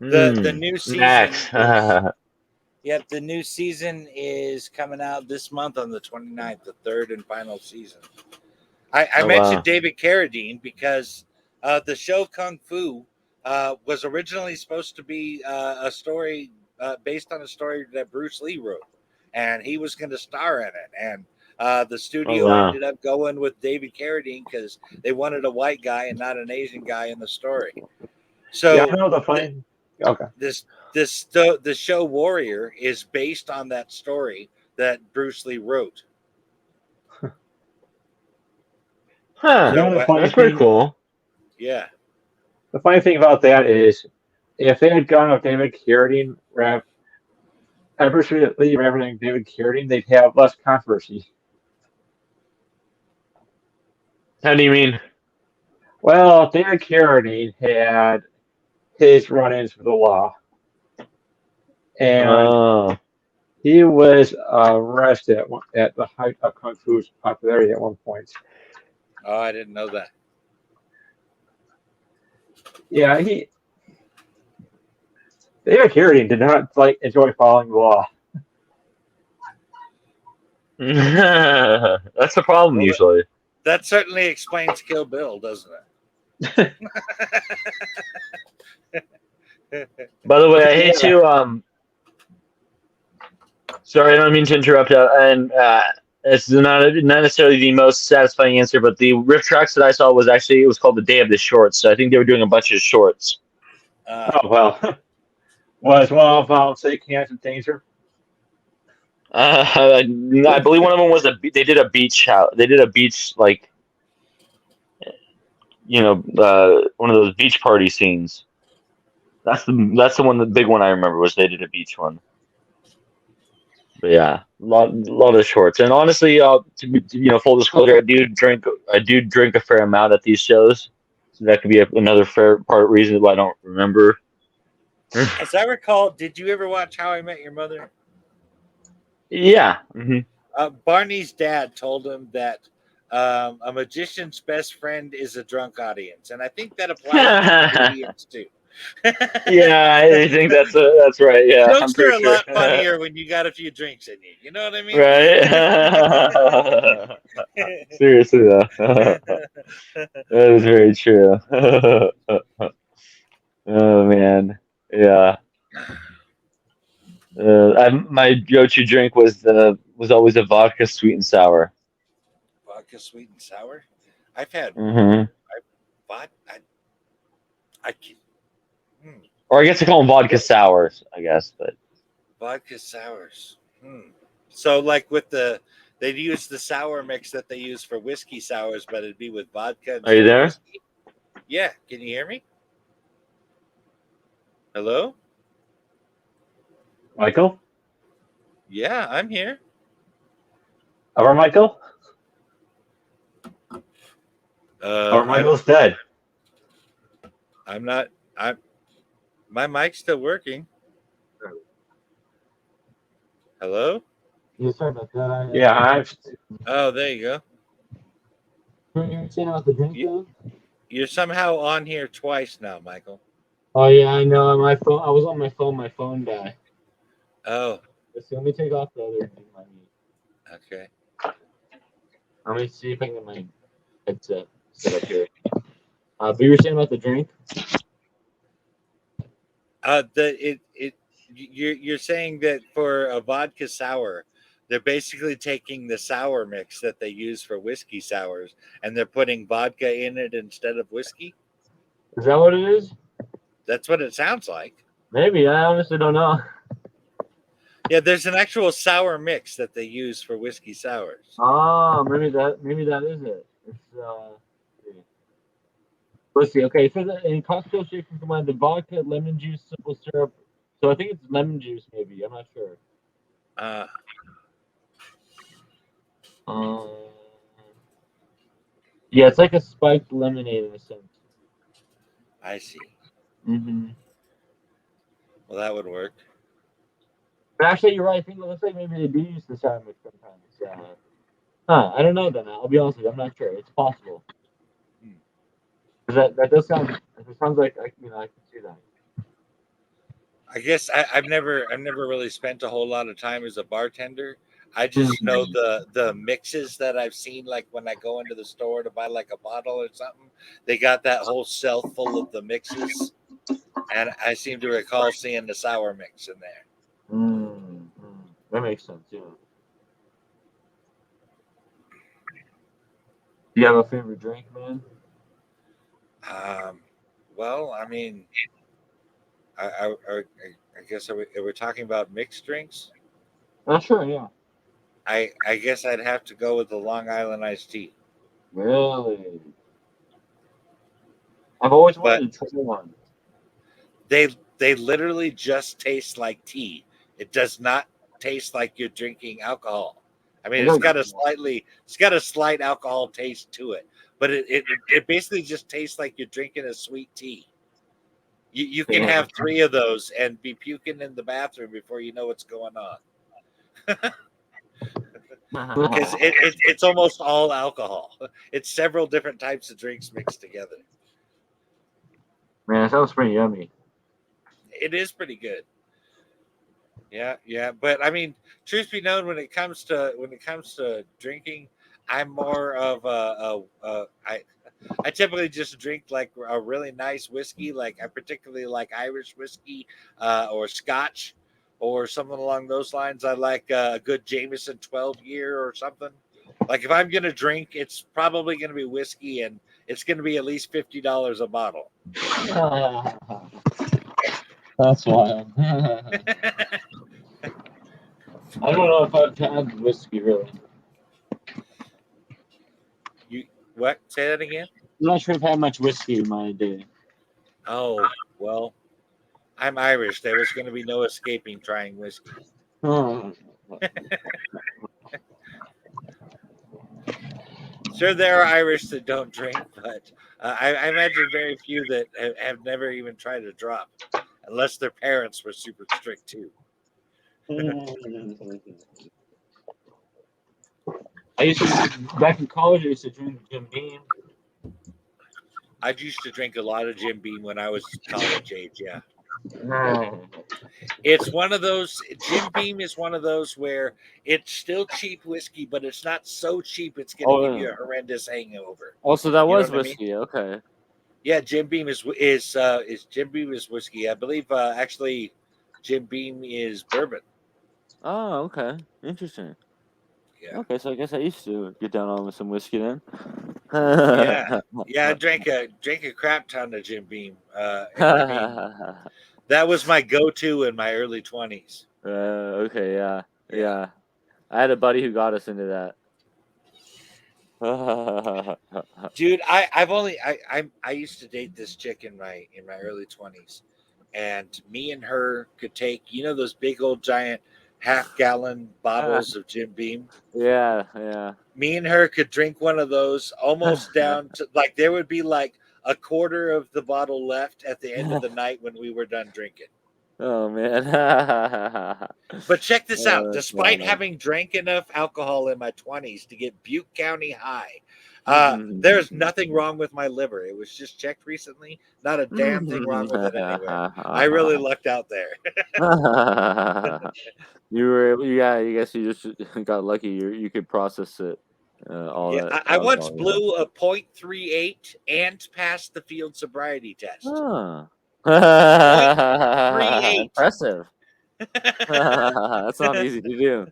The Hmm. new season Max. is Yep, the new season is coming out this month on the 29th, the third and final season. I Oh mentioned wow. David Carradine because the show Kung Fu was originally supposed to be a story based on a story that Bruce Lee wrote, and he was going to star in it. And The studio wow. ended up going with David Carradine because they wanted a white guy and not an Asian guy in the story. Yeah, So I know the funny. Okay. the show Warrior is based on that story that Bruce Lee wrote. Huh. You know the So funny That's pretty thing. cool. yeah, The funny thing about that is, if they had gone with David Carradine, Bruce Lee rather than David Carradine, they'd have less controversy. How do you mean? Well, David Carradine had his run-ins with the law, and Oh. he was arrested at the height of Kung Fu's popularity at one point. oh, I didn't know that. Yeah, David Carradine did not enjoy following the law. That's the problem Well, usually. that certainly explains Kill Bill, doesn't it? By the way, I hate Yeah. to sorry, I don't mean to interrupt. And it's not necessarily the most satisfying answer, but the riff tracks that I saw was actually it was called the Day of the Shorts. So I think they were doing a bunch of shorts. Oh well. Was one of say Cans and Danger? I believe one of them was they did a beach house. They did a beach like one of those beach party scenes. That's the one, the big one I remember was they did a beach one. But yeah, lot of shorts. And honestly, full disclosure, I do drink a fair amount at these shows, so that could be another fair part reason why I don't remember. As I recall, did you ever watch How I Met Your Mother? Yeah. Hmm. Barney's dad told him that a magician's best friend is a drunk audience, and I think that applies to comedians too. Yeah, I think that's right. Yeah, I'm Jokes are pretty a sure. lot funnier when you got a few drinks in you. You know what I mean? Right? Seriously though, that is very true. Oh man, yeah. My go-to drink was always a vodka sweet and sour. Vodka sweet and sour. I've had Hmm. vodka. I can, hmm, Or I guess they call them vodka sours, I guess. But vodka sours. So like with they'd use the sour mix that they use for whiskey sours, but it'd be with vodka are you instead of there? whiskey. Yeah, can you hear me? Hello? Michael? Yeah, I'm here. Our Michael? Uh, Our I'm Michael's dead. I'm not. I'm my mic's still working. Hello? Yeah, sorry about that. Yeah, I've Oh, there you go. You're saying about the drink You, thing? you're somehow on here twice now, Michael. Oh yeah, I know. My phone. I was on my phone. My phone died. Oh, Let's see. Let me take off the other thing. okay. Let me see if I can get my headset set up here. But you were saying about the drink? You're saying that for a vodka sour, they're basically taking the sour mix that they use for whiskey sours and they're putting vodka in it instead of whiskey. Is that what it is? That's what it sounds like. Maybe. I honestly don't know. Yeah, there's an actual sour mix that they use for whiskey sours. Oh, maybe that is it. It's let's see. Okay, so in cocktail shake you combine the vodka, lemon juice, simple syrup. So I think it's lemon juice. Maybe I'm not sure. Uh, Um, yeah, it's like a spiked lemonade in a sense. I see. Mm-hmm. Well, that would work. But actually, you're right. I think it looks like maybe they do use the sour mix sometimes. I don't know then. I'll be honest with you. I'm not sure. It's possible. Hmm. 'Cause that does sound. It sounds like I can see that. I guess I've never really spent a whole lot of time as a bartender. I just know the mixes that I've seen, like when I go into the store to buy like a bottle or something. They got that whole shelf full of the mixes, and I seem to recall seeing the sour mix in there. Mm, that makes sense. Yeah. Do you have a favorite drink, man? Well, I mean, I guess we're talking about mixed drinks. Sure, yeah. I guess I'd have to go with the Long Island iced tea. Really? I've always But wanted to try one. they literally just taste like tea. It does not taste like you're drinking alcohol. I mean, it's got a slight alcohol taste to it, but it basically just tastes like you're drinking a sweet tea. You can have 3 of those and be puking in the bathroom before you know what's going on. Because it's almost all alcohol. It's several different types of drinks mixed together. Man, that sounds pretty yummy. It is pretty good. Yeah. But I mean, truth be known, when it comes to drinking, I'm more of I typically just drink like a really nice whiskey. Like I particularly like Irish whiskey or Scotch or something along those lines. I like a good Jameson 12 year or something. Like if I'm gonna drink, it's probably gonna be whiskey, and it's gonna be at least $50 a bottle. That's wild. I don't know if I've had whiskey really. What? Say that again. I'm not sure if I've had much whiskey in my day. Oh well, I'm Irish. There was going to be no escaping trying whiskey. Sure, there are Irish that don't drink, but I imagine very few that have never even tried a drop, unless their parents were super strict too. Back in college, I used to drink Jim Beam. I used to drink a lot of Jim Beam when I was college age. Yeah, it's one of those. Jim Beam is one of those where it's still cheap whiskey, but it's not so cheap it's going to give you a horrendous hangover. Also, that was You know what I whiskey. Okay. Yeah, Jim Beam is Jim Beam is whiskey. I believe actually Jim Beam is bourbon. Oh, okay. Interesting. Yeah. Okay, so I guess I used to get down on with some whiskey then. Yeah. I drank a crap ton of Jim Beam. That was my go-to in my early 20s. Okay, yeah. I had a buddy who got us into that. Dude, I used to date this chick in my early 20s, and me and her could take those big old giant half-gallon bottles of Jim Beam. Yeah. Me and her could drink one of those almost down to like there would be like a quarter of the bottle left at the end of the night when we were done drinking. Oh man. But check this out. that's Despite wild. having drank enough alcohol in my 20s to get Butte County high, Mhm. there's nothing wrong with my liver. It was just checked recently. Not a damn thing wrong with it anywhere. I really lucked out there. I guess you just got lucky. You could process it. All Yeah, that. I once blew a .38 and passed the field sobriety test. Huh. 0.38. Impressive. That's not easy to do.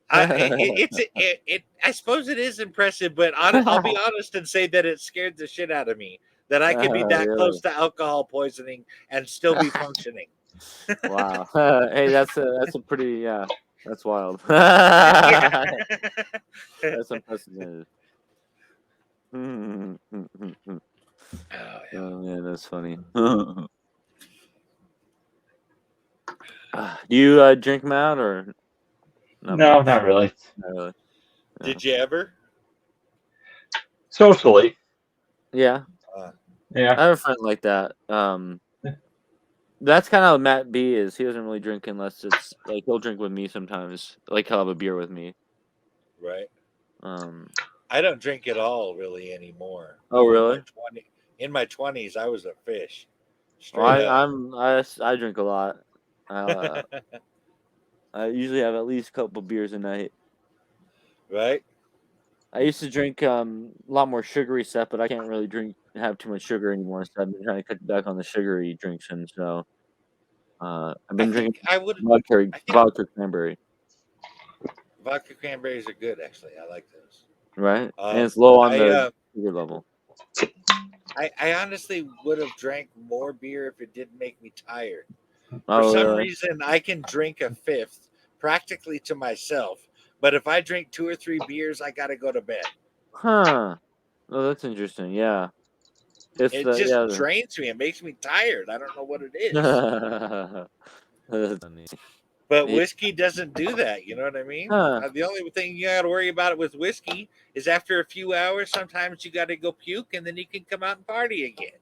I suppose it is impressive, but I'll be honest and say that it scared the shit out of me that I could be that Really? close to alcohol poisoning and still be functioning. Wow. Hey, that's a pretty that's wild. Yeah. That's unprecedented. Oh man, that's funny. Do you drink, Matt, or No, not really. Not really. Did you ever? Socially, Yeah, yeah. I have a friend like that. That's kind of how Matt B is. He doesn't really drink unless it's like he'll drink with me sometimes. Like he'll have a beer with me. Right. Um. I don't drink at all really anymore. Oh, really? In my 20s, I was a fish. Straight Well, up. I drink a lot. I usually have at least a couple beers a night. Right. I used to drink a lot more sugary stuff, but I can't really have too much sugar anymore. So I've been trying to cut back on the sugary drinks, and so I've been drinking vodka cranberry. Vodka cranberries are good, actually. I like those. Right, and it's low on Sugar level. I honestly would have drank more beer if it didn't make me tired. For Oh, some really? reason, I can drink a fifth practically to myself, but if I drink 2 or 3 beers, I got to go to bed. Huh. Oh, that's interesting. Yeah. It's It the just yeah. drains me. It makes me tired. I don't know what it is. That's funny. But Yeah. whiskey doesn't do that. You know what I mean? Huh. The only thing you got to worry about it with whiskey is after a few hours, sometimes you got to go puke and then you can come out and party again.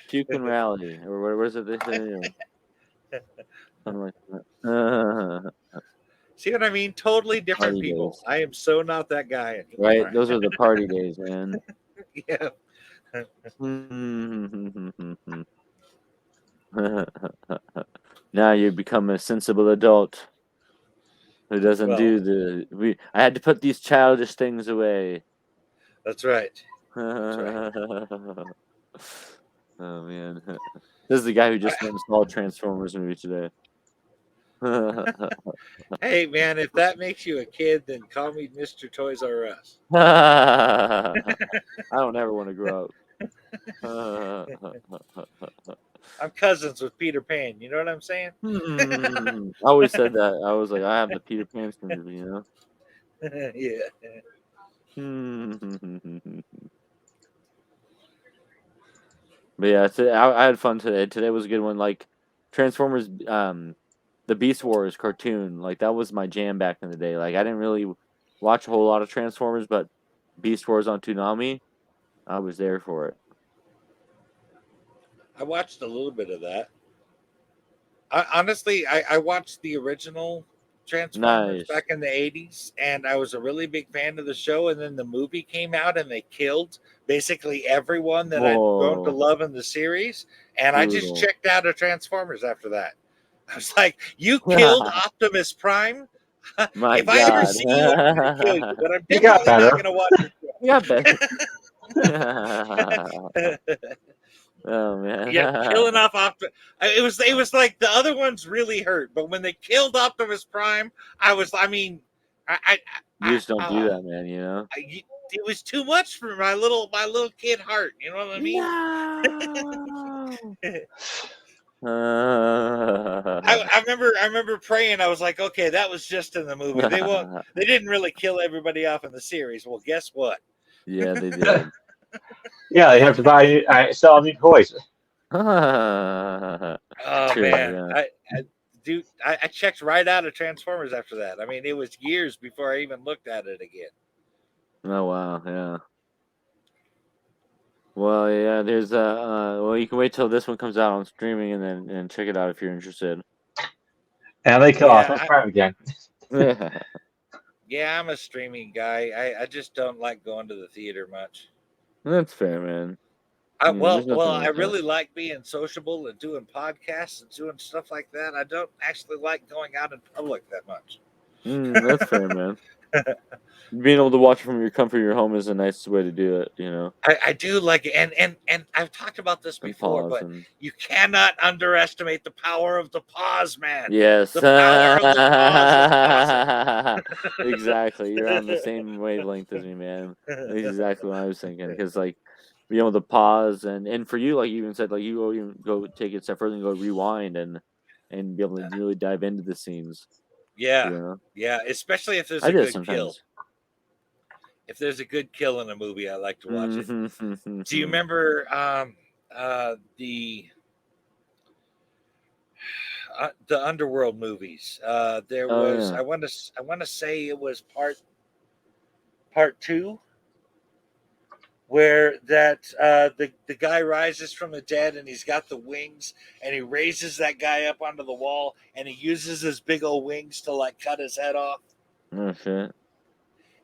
Puke and rally, or what is it they say? Something like that. See what I mean? Totally different Party people. days, I am so not that guy right? anymore. Those are the party days, man. Yeah. Now you become a sensible adult who doesn't Well, do the. I had to put these childish things away. that's right. Oh man, this is the guy who just went and saw Transformers movie today. Hey, man, if that makes you a kid, then call me Mr. Toys R Us. I don't ever want to grow up. I'm cousins with Peter Pan. You know what I'm saying? I always said that. I was like, I have the Peter Pan syndrome, you know. Yeah. But yeah, I had fun today. Today was a good one. Like Transformers, the Beast Wars cartoon, like that was my jam back in the day. Like I didn't really watch a whole lot of Transformers, but Beast Wars on Toonami, I was there for it. I watched a little bit of that. Honestly, I watched the original Transformers Nice. back in the 80s, and I was a really big fan of the show. And then the movie came out, and they killed basically everyone that I'd grown to Whoa, love in the series. And I just brutal. checked out of Transformers after that. I was like, you killed Optimus Prime? My If I ever God. see you, I'm going to kill you, but I'm He got definitely not better. going to watch Yeah, better. it. Oh man. Yeah, killing off Optimus. It was like the other ones really hurt, but when they killed Optimus Prime, I mean, I, You I, just don't do I, that, man, you know? it was too much for my little kid heart. You know what I mean? No. I remember praying. I was like, okay, that was just in the movie. They didn't really kill everybody off in the series. Well, guess what? Yeah, they did. Yeah, they have to sell new toys. Oh True, man, yeah. I checked right out of Transformers after that. I mean, it was years before I even looked at it again. Oh wow, yeah. Well, yeah, there's well, you can wait till this one comes out on streaming and check it out if you're interested. And they kill Yeah, Optimus Prime again. yeah, I'm a streaming guy. I just don't like going to the theater much. That's fair, man. You know, there's nothing wrong I with that. really like being sociable and doing podcasts and doing stuff like that. I don't actually like going out in public that much. That's fair, man. Being able to watch it from your comfort of your home is a nice way to do it, you know. I do like it, and I've talked about this And before, pause but and you cannot underestimate the power of the pause, man. yes. The power of the pause is awesome. Exactly. You're on the same wavelength as me, man. That's exactly what I was thinking. Because like being able to pause and for you, like you even said, like you even go take it a step further and go rewind and be able to really dive into the scenes. Yeah, You know? yeah, especially if there's I a do it good kill. sometimes. If there's a good kill in a movie, I like to watch it. Do you Mhm. remember the Underworld movies? There Oh was yeah. I want to say it was part two, where the guy rises from the dead and he's got the wings and he raises that guy up onto the wall and he uses his big old wings to like cut his head off. Oh shit.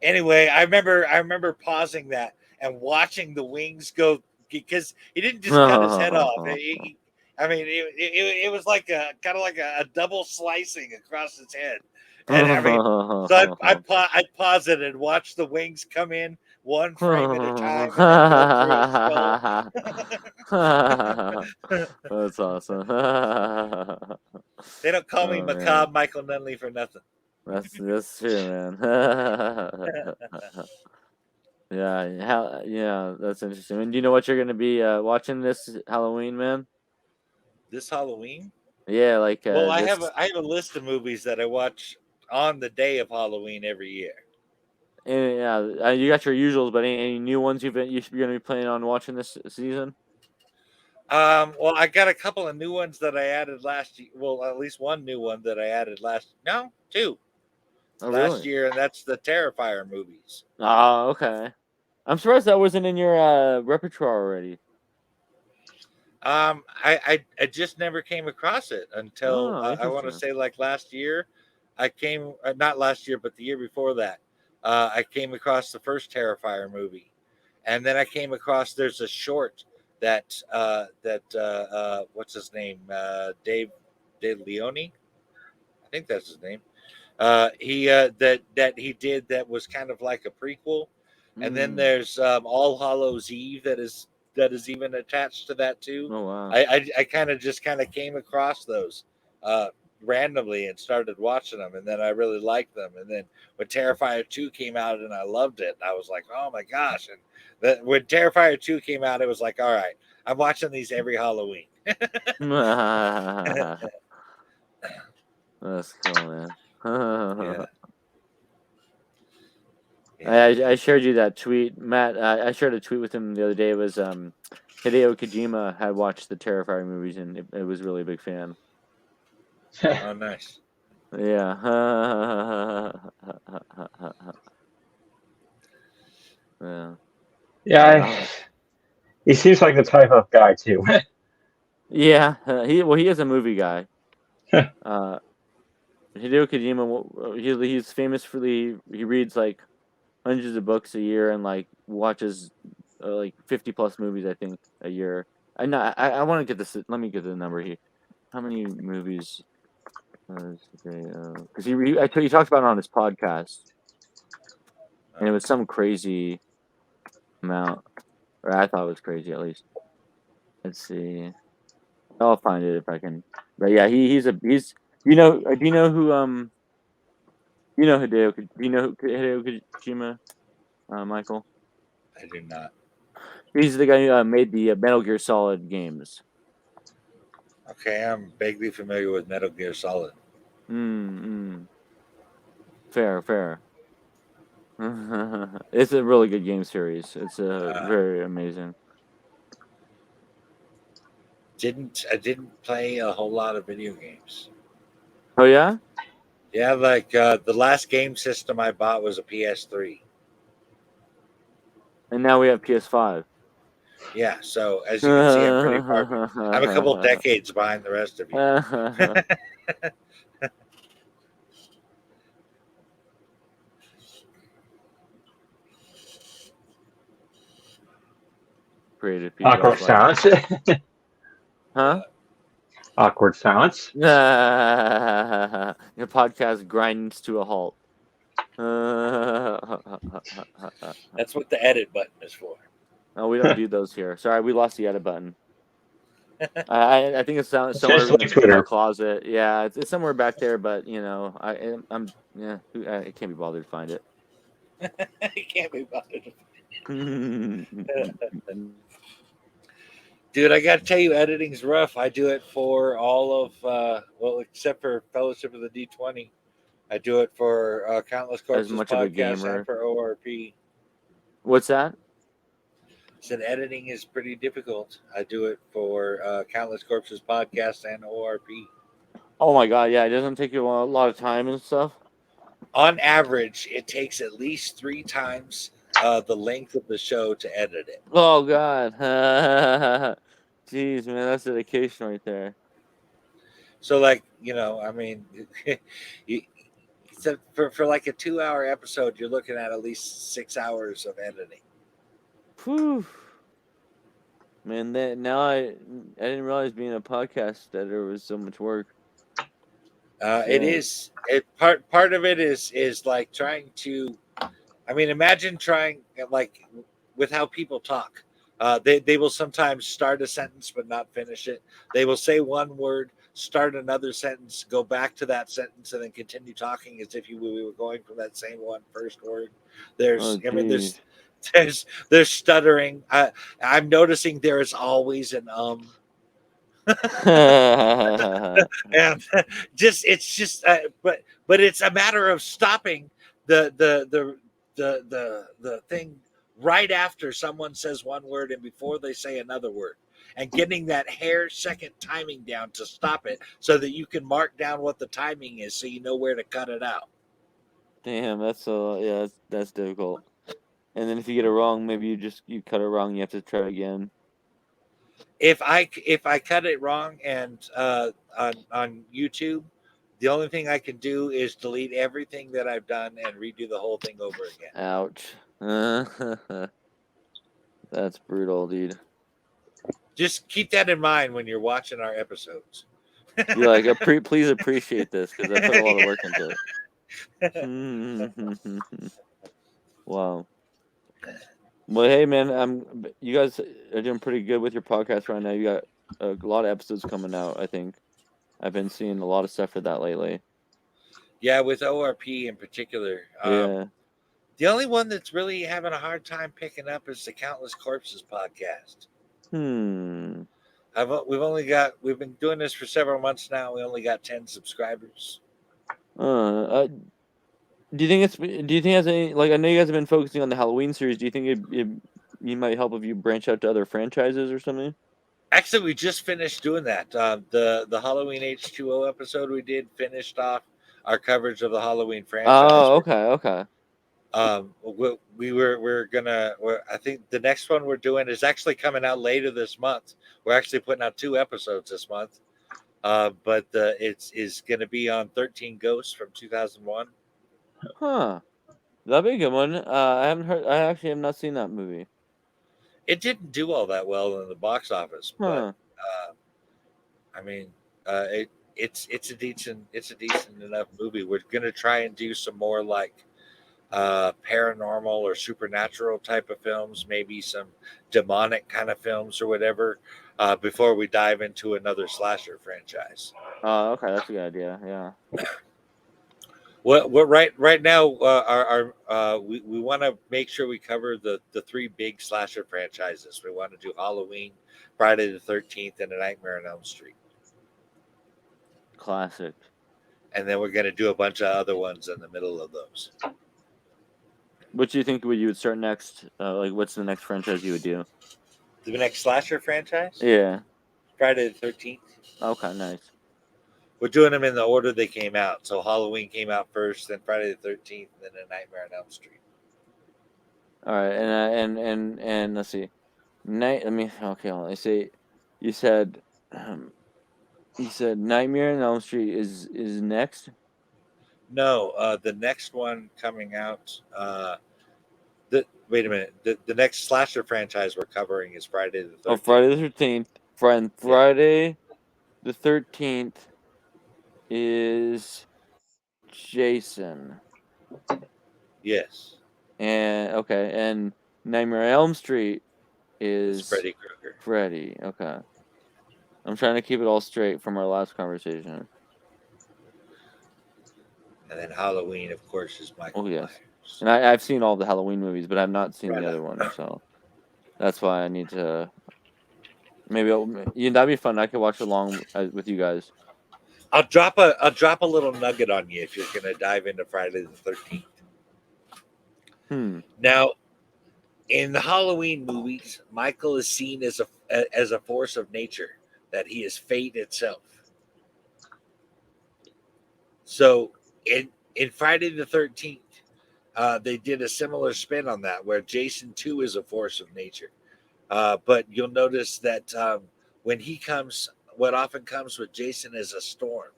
Anyway, I remember pausing that and watching the wings go because he didn't just cut his head off. I mean, it was like a kind of like a double slicing across his head, and I mean, so I'd pause it and watch the wings come in one frame at a time and then go through his skull. That's awesome. They don't call me Oh man. Macabre Michael Nunley for nothing. That's true, man. Yeah, that's interesting. And do you know what you're gonna be watching this Halloween, man? This Halloween? Yeah, like Well, I this. have a list of movies that I watch on the day of Halloween every year. Yeah, you got your usuals, but any new ones you're gonna be planning on watching this season? Well, I got a couple of new ones that I added last year. Well, at least one new one that I added two Oh, last really? year, and that's the Terrifier movies. Oh, okay. I'm surprised that wasn't in your repertoire already. I just never came across it until Oh, I want to interesting. say like last year. I came not last year, but the year before that. I came across the first Terrifier movie, and then I came across there's a short that what's his name Dave Leone, I think that's his name. He that he did that was kind of like a prequel, and then Mm. there's All Hallows Eve that is even attached to that too. Oh, wow. I kind of came across those randomly and started watching them, and then I really liked them. And then when Terrifier 2 came out, and I loved it, I was like, oh my gosh! And when Terrifier 2 came out, it was like, all right, I'm watching these every Halloween. That's cool, man. Yeah. I shared you that tweet, Matt. I shared a tweet with him the other day. It was Hideo Kojima had watched the Terrifier movies, and it was really a big fan. Oh, nice. Yeah. Yeah. Yeah, he seems like the type of guy too. Yeah. He is a movie guy. Hideo Kojima. He's famous for he reads like hundreds of books a year and like watches like 50 plus movies, I think, a year. I want to get this. Let me get the number here. How many movies? Because he talked about it on his podcast, and it was some crazy amount, or I thought it was crazy at least. Let's see. I'll find it if I can. But yeah, he's. Do you know who Hideo? Do you know Hideo Kojima, Michael? I do not. He's the guy who made the Metal Gear Solid games. Okay, I'm vaguely familiar with Metal Gear Solid. Fair. It's a really good game series. It's very amazing. I didn't play a whole lot of video games. Oh yeah? Yeah, like the last game system I bought was a PS3. And now we have PS5. Yeah, so as you can see, I'm pretty far. I'm a couple decades behind the rest of you. Creative people. Awkward silence. Huh? Awkward silence. Your podcast grinds to a halt. That's what the edit button is for. No, we don't do those here. Sorry, we lost the edit button. I think it's somewhere just like in Twitter. my closet. Yeah, it's somewhere back there, but you know, I can't be bothered to find it. You can't be bothered. Dude, I got to tell you, editing's rough. I do it for all of, except for Fellowship of the D20. I do it for Countless Corpses much of a podcast gamer. and for ORP. What's that? Said editing is pretty difficult. I do it for Countless Corpses podcast and ORP. Oh my god, yeah, it doesn't take you a lot of time and stuff. On average, it takes at least 3 times the length of the show to edit it. Oh god. Jeez, man, that's dedication right there. So, like, you know, I mean, so for like a 2-hour episode, you're looking at least 6 hours of editing. Whew. Man, I didn't realize being a podcast editor was so much work. It is. Part of it is like trying to. I mean, imagine trying like with how people talk. They will sometimes start a sentence but not finish it. They will say one word, start another sentence, go back to that sentence, and then continue talking as if we were going from that same one first word. Oh, There's stuttering. I'm noticing there is always an and but it's a matter of stopping the thing right after someone says one word and before they say another word, and getting that hair second timing down to stop it so that you can mark down what the timing is so you know where to cut it out. Damn, that's difficult. And then if you get it wrong, maybe you cut it wrong. You have to try again. If I cut it wrong and on YouTube, the only thing I can do is delete everything that I've done and redo the whole thing over again. Ouch. That's brutal, dude. Just keep that in mind when you're watching our episodes. Be like, please appreciate this because I put a lot of work into it. Wow. Well, hey, man, you guys are doing pretty good with your podcast right now. You got a lot of episodes coming out, I think. I've been seeing a lot of stuff for that lately. Yeah, with ORP in particular. Yeah. The only one that's really having a hard time picking up is the Countless Corpses podcast. We've been doing this for several months now. We only got 10 subscribers. Do you think it has any, like, I know you guys have been focusing on the Halloween series. Do you think you might help if you branch out to other franchises or something? Actually, we just finished doing that. The Halloween H2O episode we did finished off our coverage of the Halloween franchise. Oh, okay. I think the next one we're doing is actually coming out later this month. We're actually putting out 2 episodes this month. But it's going to be on 13 Ghosts from 2001. Huh. That'd be a good one. I actually have not seen that movie. It didn't do all that well in the box office, Huh. but I mean, it's a decent enough movie. We're gonna try and do some more like paranormal or supernatural type of films, maybe some demonic kind of films or whatever, before we dive into another slasher franchise. Okay, that's a good idea. Yeah. What right now we want to make sure we cover the 3 big slasher franchises. We want to do Halloween, Friday the 13th, and A Nightmare on Elm Street. Classic. And then we're going to do a bunch of other ones in the middle of those. What do you think you would start next? Like, what's the next franchise you would do? The next slasher franchise? Yeah. Friday the 13th. Okay, nice. We're doing them in the order they came out. So Halloween came out first, then Friday the 13th, then A Nightmare on Elm Street. All right, and let's see. Let me see. You said Nightmare on Elm Street is next? No, the next one coming out wait a minute. The next slasher franchise we're covering is Friday the 13th. Oh, Friday the 13th. Friday the 13th is Jason. Yes. And Nightmare on Elm Street is Freddy Krueger. Freddy. Okay. I'm trying to keep it all straight from our last conversation. And then Halloween, of course, is Michael Yes. Myers. And I've seen all the Halloween movies, but I've not seen the other one, so that's why I need to. Maybe that'd be fun. I could watch along with you guys. I'll drop a little nugget on you if you're going to dive into Friday the 13th. Now, in the Halloween movies, Michael is seen as a force of nature, that he is fate itself. So in Friday the 13th, they did a similar spin on that, where Jason too is a force of nature. But you'll notice that when he comes, what often comes with Jason is a storm,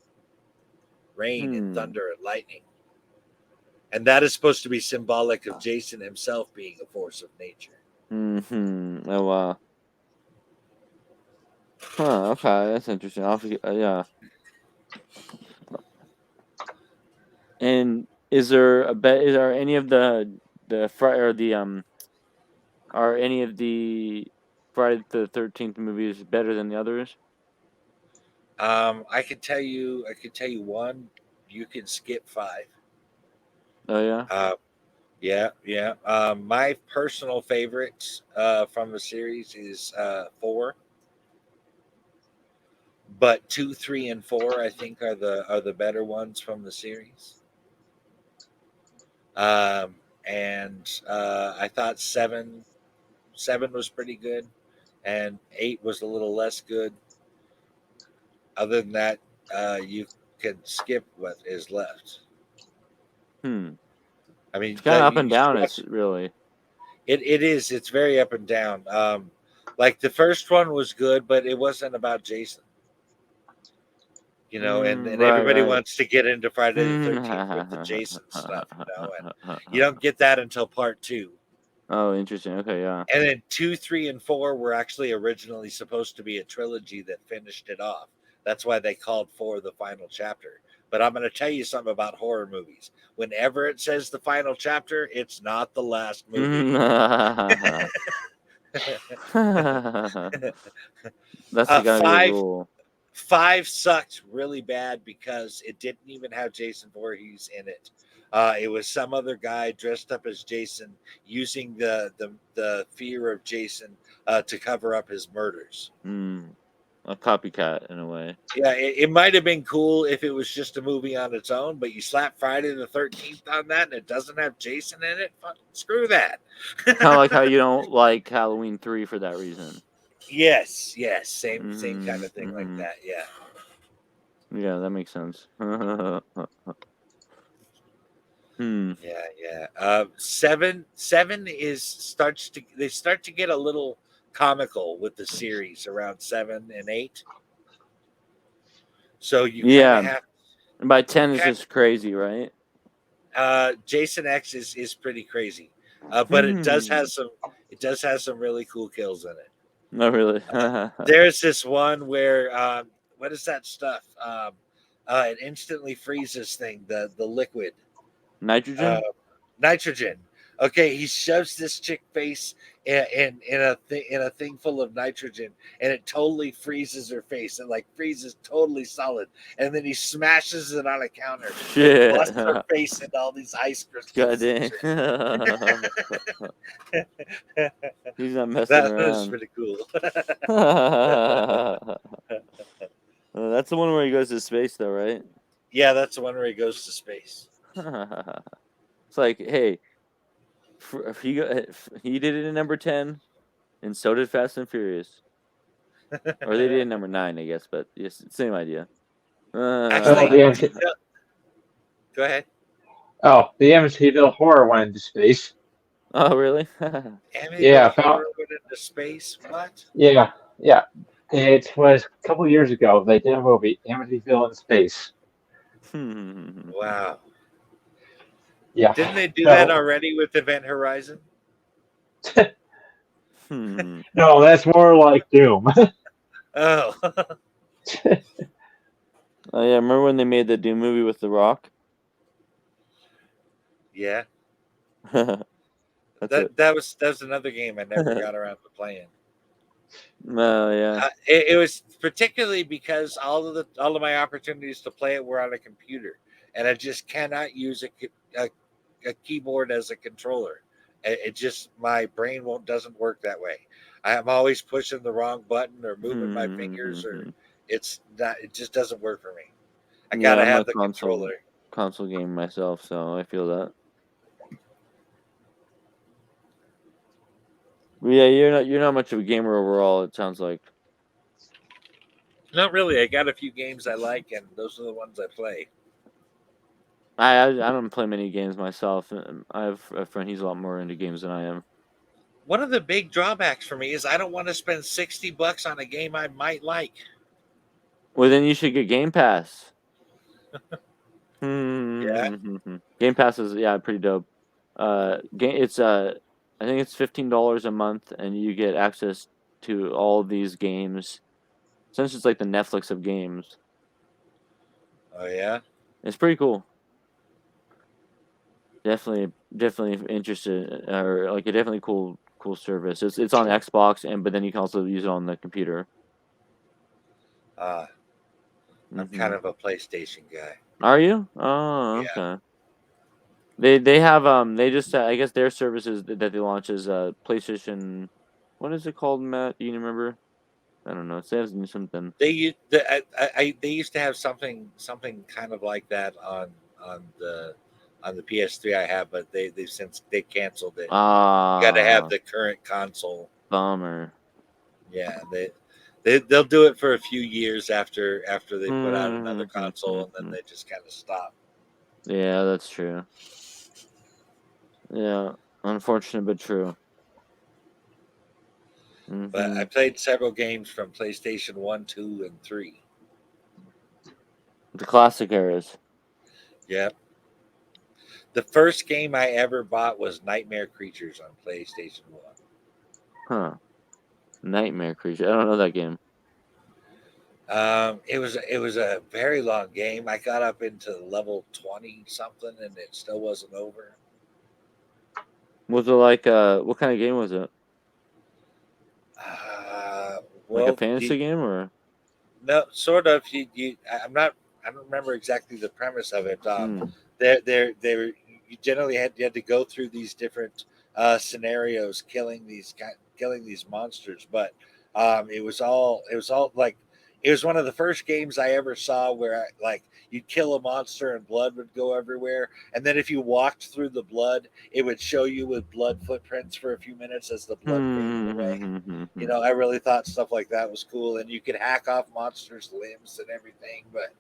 rain and thunder and lightning. And that is supposed to be symbolic of Jason himself being a force of nature. Oh, wow. Huh, okay, that's interesting. Yeah. And is there any of are any of the Friday the 13th movies better than the others? I could tell you one. You can skip 5. Oh yeah. Yeah. My personal favorites from the series is 4, but 2, 3, and 4 I think are the better ones from the series. And I thought 7 was pretty good, and 8 was a little less good. Other than that, you can skip what is left. I mean, It's kind of up you and should down. watch. It's really. It is. It's very up and down. Like the first one was good, but it wasn't about Jason. And Right, everybody right. wants to get into Friday the 13th with the Jason stuff, and you don't get that until part 2. Oh, interesting. Okay, yeah. And then 2, 3, and 4 were actually originally supposed to be a trilogy that finished it off. That's why they called 4 the final chapter. But I'm going to tell you something about horror movies. Whenever it says the final chapter, it's not the last movie. That's gotta be a 5 rule. 5 sucked really bad because it didn't even have Jason Voorhees in it. It was some other guy dressed up as Jason, using the fear of Jason to cover up his murders. A copycat in a way. Yeah, it might have been cool if it was just a movie on its own, but you slap Friday the 13th on that and it doesn't have Jason in it. Fucking screw that. Kind of like how you don't like Halloween 3 for that reason. Yes, same kind of thing like that. Yeah. Yeah, that makes sense. Yeah. 7 starts to get a little comical with the series around 7 and 8. So you kind of have. And by 10 is just crazy, right? Jason X is pretty crazy, but it does have some really cool kills in it. No, really. There's this one where what is that stuff? It instantly freezes thing. The liquid. Nitrogen. Nitrogen. Okay, he shoves this chick face in a thing full of nitrogen, and it totally freezes her face, and like freezes totally solid. And then he smashes it on a counter. Shit. Busts her face into all these ice crystals. God dang. He's not messing That around. was pretty cool. That's the one where he goes to space, though, right? Yeah, that's the one where he goes to space. It's like, hey, he did it in number 10, and so did Fast and Furious. Or they did it in number 9, I guess, but yes, same idea. Actually, go ahead. Oh, the Amityville Horror went into space. Oh, really? Amityville Horror went into space? What? Yeah. It was a couple of years ago. They did a movie, Amityville in Space. Wow. Yeah. Didn't they do that already with Event Horizon? No, that's more like Doom. Oh. Oh yeah, remember when they made the Doom movie with The Rock? Yeah. that was another game I never got around to playing. Yeah. It was particularly because all of my opportunities to play it were on a computer, and I just cannot use a keyboard as a controller. It just, my brain doesn't work that way. I'm always pushing the wrong button or moving my fingers, or it just doesn't work for me. I gotta have the controller. Console game myself, so I feel that. But yeah, you're not much of a gamer overall, it sounds like. Not really. I got a few games I like, and those are the ones I play. I don't play many games myself. I have a friend, he's a lot more into games than I am. One of the big drawbacks for me is I don't want to spend $60 on a game I might like. Well, then you should get Game Pass. Yeah. Game Pass is pretty dope. It's I think it's $15 a month, and you get access to all these games. Since it's like the Netflix of games. Oh yeah. It's pretty cool. Definitely interested, or like a definitely cool service. It's on Xbox, but then you can also use it on the computer. I'm kind of a PlayStation guy. Are you? Oh, Yeah. okay. They have they just I guess their services that they launch is PlayStation. What is it called, Matt? Do you remember? I don't know. It says something. They used to have something kind of like that on the PS3 I have, but they've since they canceled it. You got to have Ah, the current console. bummer. Yeah, they'll do it for a few years after they put out another console, and then they just kind of stop. Yeah, that's true. Yeah, unfortunate but true. But I played several games from PlayStation 1, 2, and 3. The classic eras. Yep. The first game I ever bought was Nightmare Creatures on PlayStation 1. Huh. Nightmare Creature. I don't know that game. It was a very long game. I got up into level 20 something, and it still wasn't over. Was it like what kind of game was it? Like a Well, fantasy game or? no, sort of. I'm not. I don't remember exactly the premise of it. Hmm. You generally you had to go through these different scenarios, killing these monsters. But it was all like it was one of the first games I ever saw where like you'd kill a monster and blood would go everywhere, and then if you walked through the blood, it would show you with blood footprints for a few minutes as the blood faded away. You know, I really thought stuff like that was cool, and you could hack off monsters' limbs and everything. But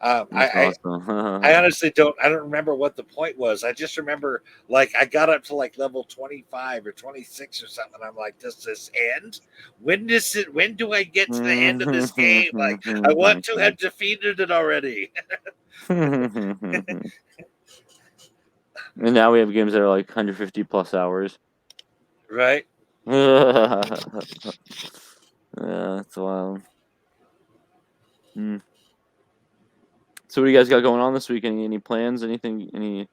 That's awesome. I honestly don't. I don't remember what the point was. I just remember like I got up to like level 25 or 26 or something. I'm like, does this end? When does it? When do I get to the end of this game? Like, I want to have defeated it already. And now we have games that are like 150 plus hours. Right. Yeah, that's wild. So what do you guys got going on this week? Any plans? Anything you're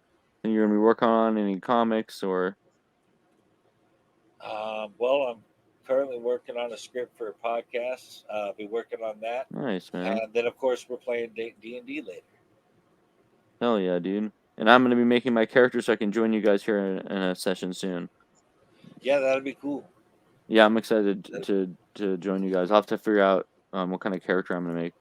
gonna be working on? Any comics or? Well, I'm currently working on a script for a podcast. I'll be working on that, Nice, man. and then of course we're playing D&D later. Hell yeah, dude. And I'm gonna be making my character so I can join you guys here in a session soon. Yeah, that'd be cool. Yeah, I'm excited to join you guys. I'll have to figure out what kind of character I'm gonna make.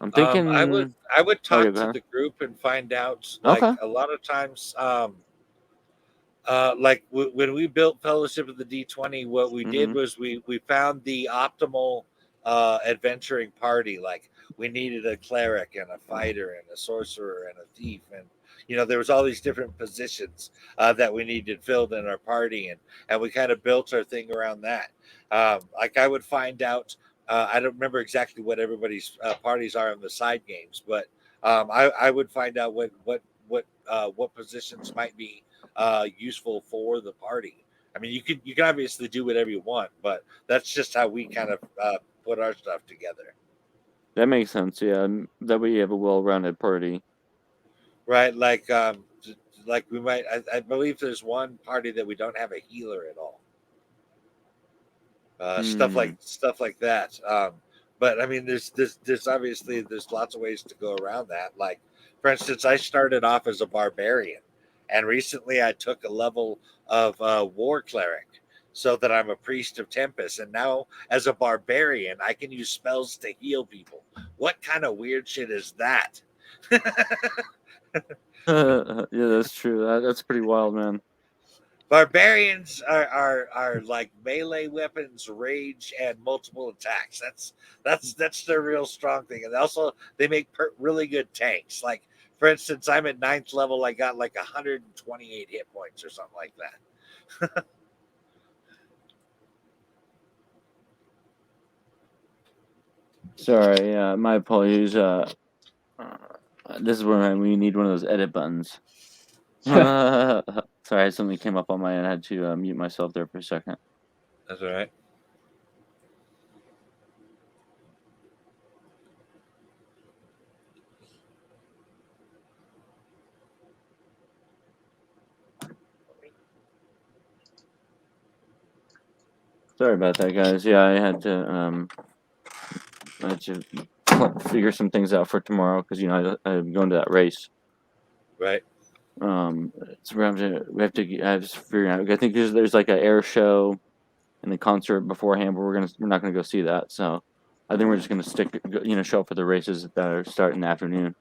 I'm thinking. I would Oh yeah, talk go to ahead. the group and find out. Like Okay. a lot of times, when we built Fellowship of the D20, what we did Mm-hmm. was we found the optimal adventuring party. Like we needed a cleric and a fighter and a sorcerer and a thief, and you know there was all these different positions that we needed filled in our party, and we kind of built our thing around that. Like I would find out. I don't remember exactly what everybody's parties are in the side games, but I would find out what positions might be useful for the party. I mean, you can obviously do whatever you want, but that's just how we kind of put our stuff together, That makes sense. Yeah, that way you have a well-rounded party. right? Like we might. I believe there's one party that we don't have a healer at all. Stuff like that. But I mean, there's obviously there's lots of ways to go around that. Like, for instance, I started off as a barbarian, and recently I took a level of war cleric, so that I'm a priest of Tempest. And now, as a barbarian, I can use spells to heal people. What kind of weird shit is that? Yeah, that's true. That's pretty wild, man. Barbarians are like melee weapons, rage, and multiple attacks. That's their real strong thing. And also, they make really good tanks. Like for instance, I'm at 9th level. I got like 128 hit points or something like that. Sorry, yeah, my apologies. This is where we need one of those edit buttons. Sorry, something came up on my end. I had to mute myself there for a second. That's all right. Sorry about that, guys. Yeah, I had to I have to figure some things out for tomorrow because I'm going to that race. Right. So we have to. I have to figure out. I think there's like an air show and a concert beforehand, but we're not gonna go see that. So I think we're just gonna show up for the races that are starting in the afternoon.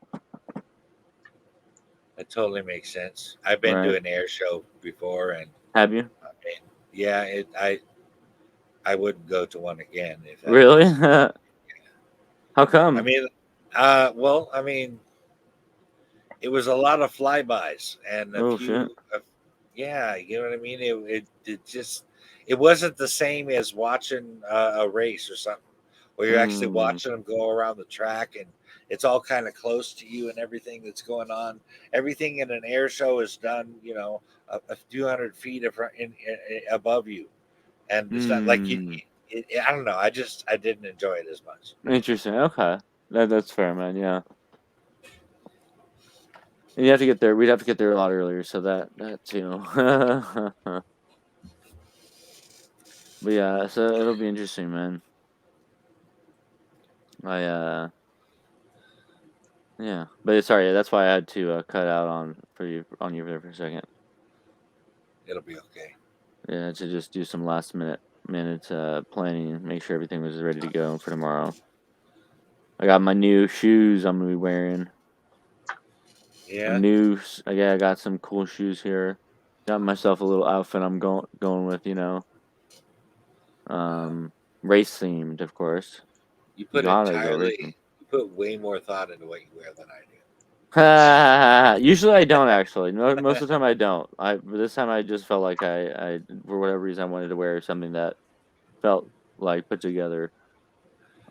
That totally makes sense. I've been to Right. an air show before, and Have you? I mean, yeah, I wouldn't go to one again if that Really? makes sense. How come? I mean, well, I mean, it was a lot of flybys and a Oh shit. few, yeah, you know what I mean. It just it wasn't the same as watching a race or something, where you're actually Mm. watching them go around the track and it's all kind of close to you and everything that's going on. Everything in an air show is done, a few hundred feet above you, and it's not like you. Mm. I don't know. I didn't enjoy it as much. Interesting. Okay. That's fair, man. Yeah. And you have to get there. We'd have to get there a lot earlier, so that too. But yeah, so it'll be interesting, man. Yeah. But sorry, that's why I had to cut out on you there for a second. It'll be okay. Yeah, to just do some last minute planning, make sure everything was ready to go for tomorrow. I got my new shoes I'm gonna be wearing. Yeah. I got some cool shoes here. Got myself a little outfit I'm going with, race themed, of course. You put Gotta go racing. you put way more thought into what you wear than I do. Usually I don't actually. Most of the time I don't. This time I just felt like I for whatever reason I wanted to wear something that felt like put together.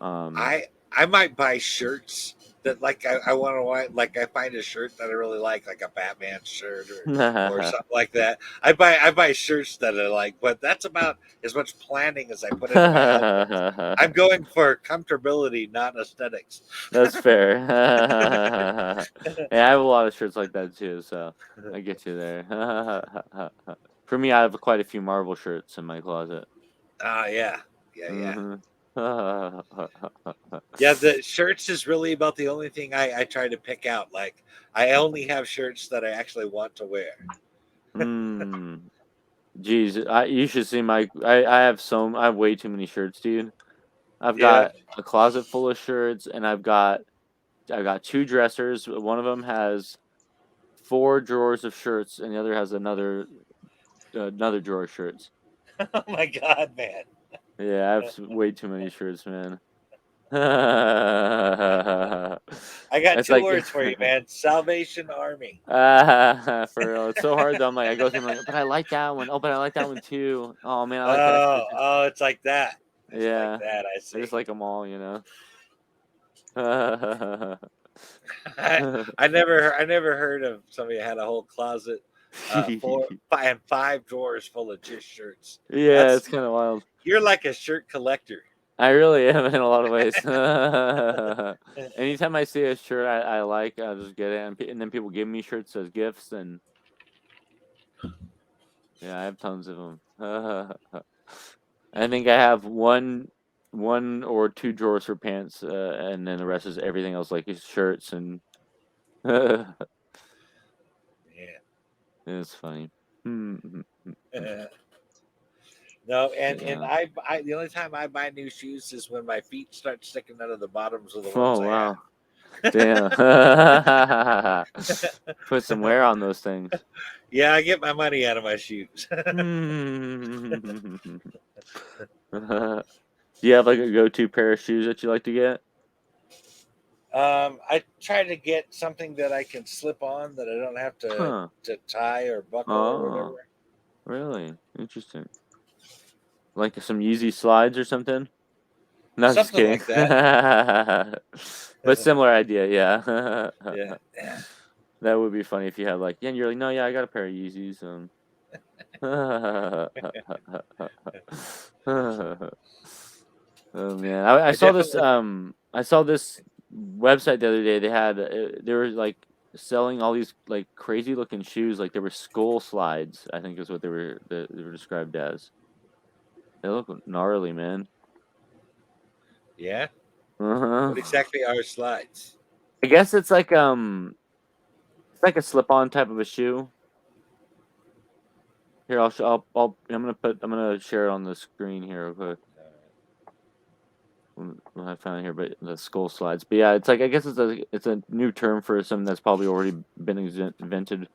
I might buy shirts that like I want to wear. Like I find a shirt that I really like a Batman shirt or something like that. I buy shirts that I like, but that's about as much planning as I put into my outfits. I'm going for comfortability, not aesthetics. That's fair. Yeah, I have a lot of shirts like that too, so I get you there. For me, I have quite a few Marvel shirts in my closet. Yeah. Hmm. Yeah, the shirts is really about the only thing I try to pick out. Like I only have shirts that I actually want to wear. Jeez, you should see I have way too many shirts, dude. I've Yeah. got a closet full of shirts, and I've got two dressers. One of them has 4 drawers of shirts, and the other has another drawer of shirts. Oh my god, man. Yeah, I have way too many shirts, man. I got It's two like words for you, man. Salvation Army. for real. It's so hard though. I go through them like, but I like that one. Oh, but I like that one too. Oh man, I like that shirt too. It's like that. It's like Yeah, that. I I just see. like them all, I never heard of somebody that had a whole closet, five drawers full of just shirts. Yeah, it's kind of wild. You're like a shirt collector. I really am in a lot of ways. Anytime I see a shirt I like, I'll just get it, and then people give me shirts as gifts, and yeah, I have tons of them. I think I have one or two drawers for pants, and then the rest is everything else, like shirts and. Yeah. It's funny. No, and Yeah. I the only time I buy new shoes is when my feet start sticking out of the bottoms of the ones Oh I wow. have. Damn. Put some wear on those things. Yeah, I get my money out of my shoes. Do you have like a go-to pair of shoes that you like to get? I try to get something that I can slip on that I don't have Huh. to tie or buckle or Oh, whatever. really? Interesting. Like some Yeezy slides or something? No, I'm just Something kidding. like that. But similar idea, yeah. Yeah. That would be funny if you had like, yeah, and you're like, no, yeah, I got a pair of Yeezys. Oh man, I saw this. I saw this website the other day. They were like selling all these like crazy looking shoes. Like they were skull slides. I think is what they were described as. They look gnarly, man. Yeah. What exactly are slides? I guess it's like a slip-on type of a shoe. Here, I'm gonna share it on the screen here real quick. I found it here, but the skull slides. But yeah, it's like I guess it's a new term for something that's probably already been invented.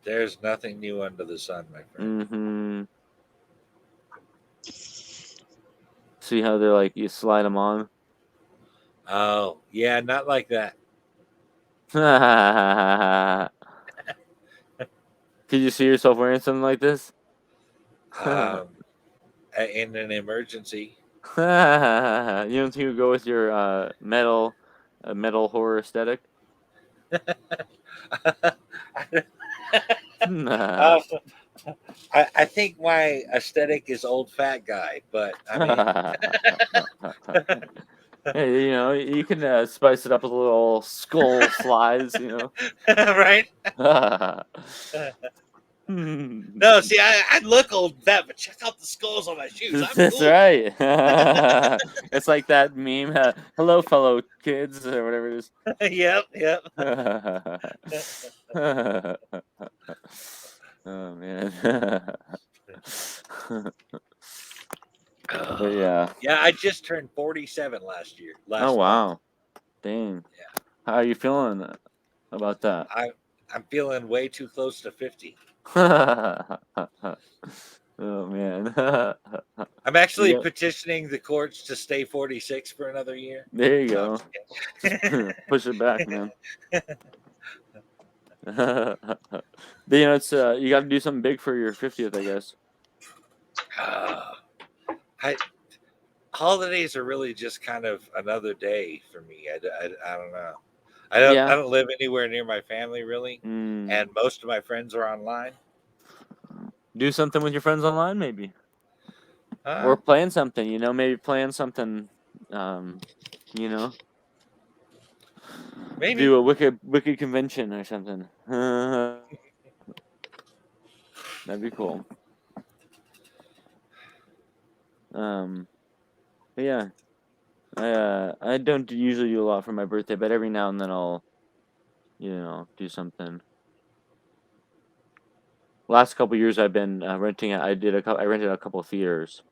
There's nothing new under the sun, my friend. Mm-hmm. See how they're like you slide them on. Oh, yeah, not like that. Could you see yourself wearing something like this? In an emergency. You don't think you would go with your metal horror aesthetic? I think my aesthetic is old fat guy, but I mean, Hey, you can spice it up with a little skull slides, right? No, see, I look old fat, but check out the skulls on my shoes. I'm That's cool. right. It's like that meme. Hello, fellow kids, or whatever it is. Yep. Oh man. But yeah. Yeah, I just turned 47 last year. Oh wow. Dang. Yeah. How are you feeling about that? I'm feeling way too close to 50. Oh man. I'm actually Yep. petitioning the courts to stay 46 for another year. There you No, I'm go. just kidding. Push it back, man. But it's you got to do something big for your 50th, I guess. Holidays are really just kind of another day for me. I don't know. I Yeah. don't live anywhere near my family really, and most of my friends are online. Do something with your friends online, maybe, or playing something. Maybe playing something. Maybe Do a wicked convention or something. That'd be cool. But yeah, I don't usually do a lot for my birthday, but every now and then I'll, do something. Last couple years I've been renting. I rented a couple of theaters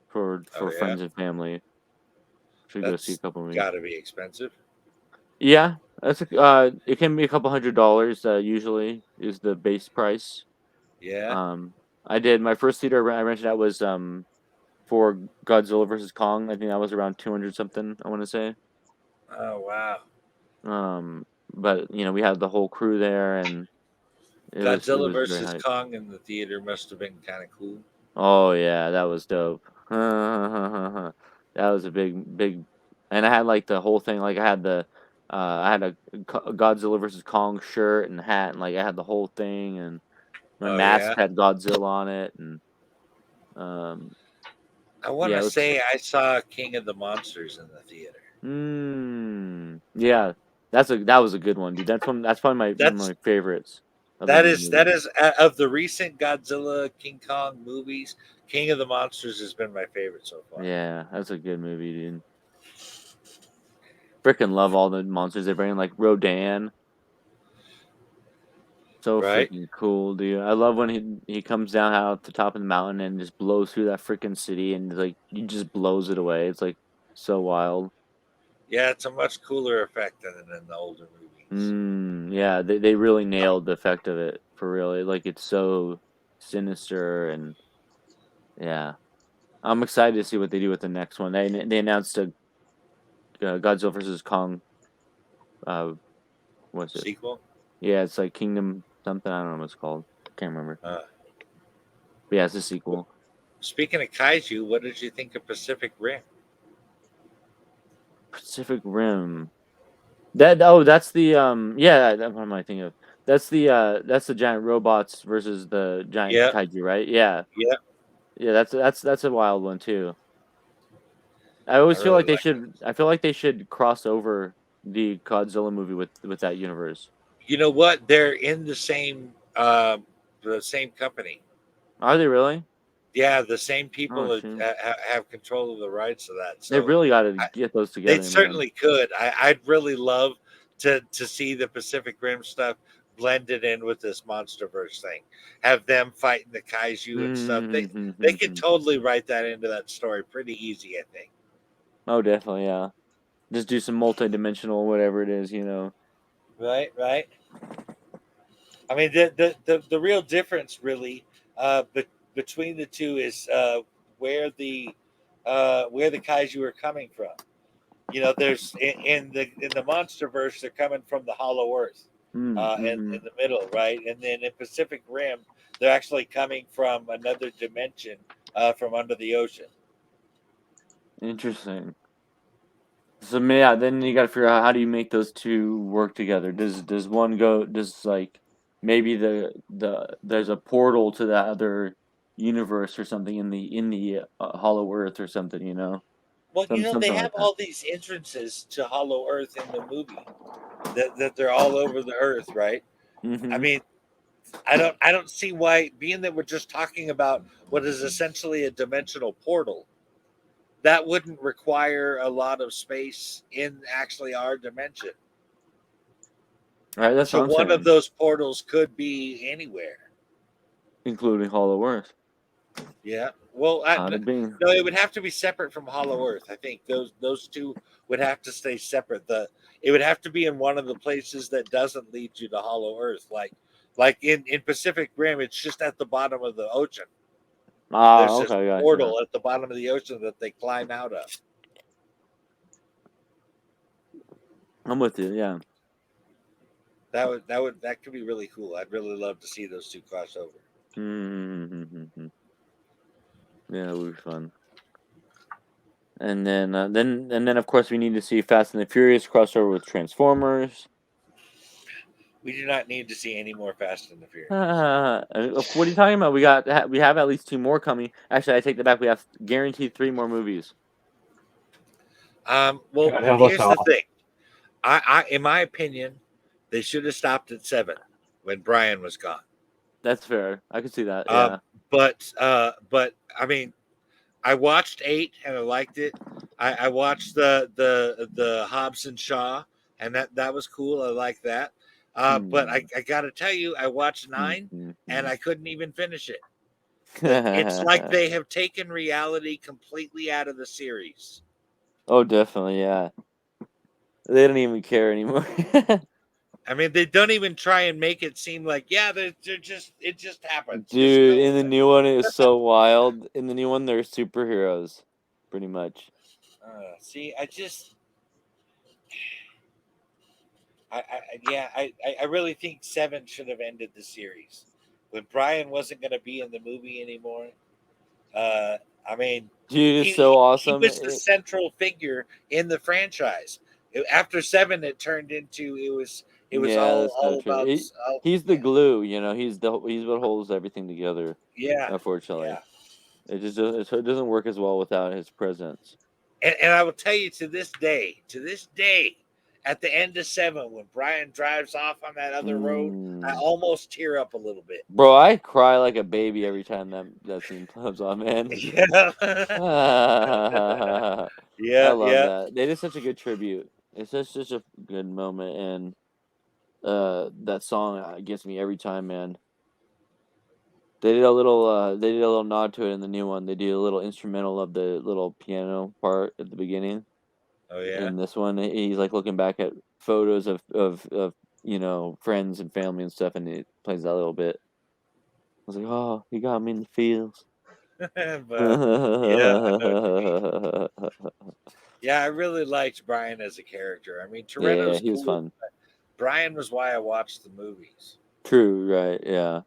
for friends and family. Should go see a couple of movies. Got to be expensive. Yeah, it can be a couple $100. Usually is the base price. Yeah. I did my first theater I rented out was for Godzilla versus Kong. I think that was around 200 something. I want to say. Oh wow. But we had the whole crew there, and it was Godzilla very versus hype. Kong in the theater must have been kind of cool. Oh yeah, that was dope. That was a big, and I had like the whole thing. Like I had a Godzilla versus Kong shirt and hat, and like I had the whole thing, and my mask had Godzilla on it, and I want to say I saw King of the Monsters in the theater. Yeah, that was a good one, dude. That's probably one of my favorites. That is of the recent Godzilla King Kong movies. King of the Monsters has been my favorite so far. Yeah, that's a good movie, dude. Freaking love all the monsters they bring, like Rodan. So freaking cool, dude. I love when he comes down out the top of the mountain and just blows through that freaking city, and like he just blows it away. It's like so wild. Yeah, it's a much cooler effect than in the older movies. Yeah, they really nailed the effect of it for real. Like it's so sinister, and yeah, I'm excited to see what they do with the next one. They announced a Godzilla vs Kong. What's it? Sequel? Yeah, it's like Kingdom something. I don't know what it's called. Can't remember. But yeah, it's a sequel. Speaking of kaiju, what did you think of Pacific Rim? Pacific Rim. That's the yeah. What am I thinking of? That's the giant robots versus the giant kaiju, right? Yeah. Yeah. Yeah, that's a wild one too. I always feel like they should. I feel like they should cross over the Godzilla movie with that universe. You know what? They're in the same company. Are they really? Yeah, the same people Oh, shoot. have control of the rights to that. They So really got to I, get those they together, man. certainly could. I'd really love to see the Pacific Rim stuff blended in with this MonsterVerse thing. Have them fighting the kaiju and stuff. They could totally write that into that story pretty easy, I think. Oh, definitely, yeah. Just do some multi-dimensional, whatever it is, you know. Right, right. I mean, the real difference really between the two is where the where the kaiju are coming from. You know, there's in the MonsterVerse, they're coming from the Hollow Earth, in the middle, right? And then in Pacific Rim, they're actually coming from another dimension, from under the ocean. Interesting. So yeah, then you got to figure out how do you make those two work together. Does one go? Does like maybe there's a portal to that other universe or something in the Hollow Earth or something, you know, Well, you know, they something have like that. all these entrances to Hollow Earth in the movie that they're all over the Earth, right? I Mm-hmm. mean, I don't see why, being that we're just talking about what is essentially a dimensional portal, that wouldn't require a lot of space in actually our dimension. All right, that's So what I'm one of saying, those portals could be anywhere. including Hollow Earth. Yeah. Well, Bada bing. no, it would have to be separate from Hollow Earth. I think those two would have to stay separate. It would have to be in one of the places that doesn't lead you to Hollow Earth, like in Pacific Rim. It's just at the bottom of the ocean. Ah, There's this okay, gotcha. portal at the bottom of the ocean that they climb out of. I'm with you. Yeah. That could be really cool. I'd really love to see those two cross over. Mm-hmm. Yeah, it would be fun. And then of course we need to see Fast and the Furious crossover with Transformers. We do not need to see any more Fast and the Furious. What are you talking about? We have at least 2 more coming. Actually, I take that back. We have guaranteed 3 more movies. Well, God help us here's the all. thing. In my opinion, they should have stopped at 7 when Brian was gone. That's fair. I can see that. Yeah. But I mean, I watched 8 and I liked it. I watched the Hobbs and Shaw, and that was cool. I like that. But I got to tell you, I watched 9 and I couldn't even finish it. It's like they have taken reality completely out of the series. Oh, definitely. Yeah. They don't even care anymore. I mean, they don't even try and make it seem like, yeah, it just happens. Dude, in the new one, it is so wild. In the new one, they're superheroes, pretty much. See, I really think 7 should have ended the series when Brian wasn't going to be in the movie anymore. I mean, dude, it's so awesome. He was the central figure in the franchise. After 7, it turned into it was all about. He's the glue, you know. He's what holds everything together. Yeah, unfortunately, yeah. It doesn't work as well without his presence. And I will tell you, to this day, at the end of 7, when Brian drives off on that other road, I almost tear up a little bit. Bro, I cry like a baby every time that scene comes on, man. Yeah. I love that. They did such a good tribute. It's just such a good moment, and that song gets me every time, man. They did a little nod to it in the new one. They did a little instrumental of the little piano part at the beginning. Oh yeah. In this one, he's like looking back at photos of you know, friends and family and stuff, and it plays that little bit. I was like, oh, you got me in the feels. Yeah, I really liked Brian as a character. I mean, Toretto's he was cool, fun. Brian was why I watched the movies. True, right? Yeah.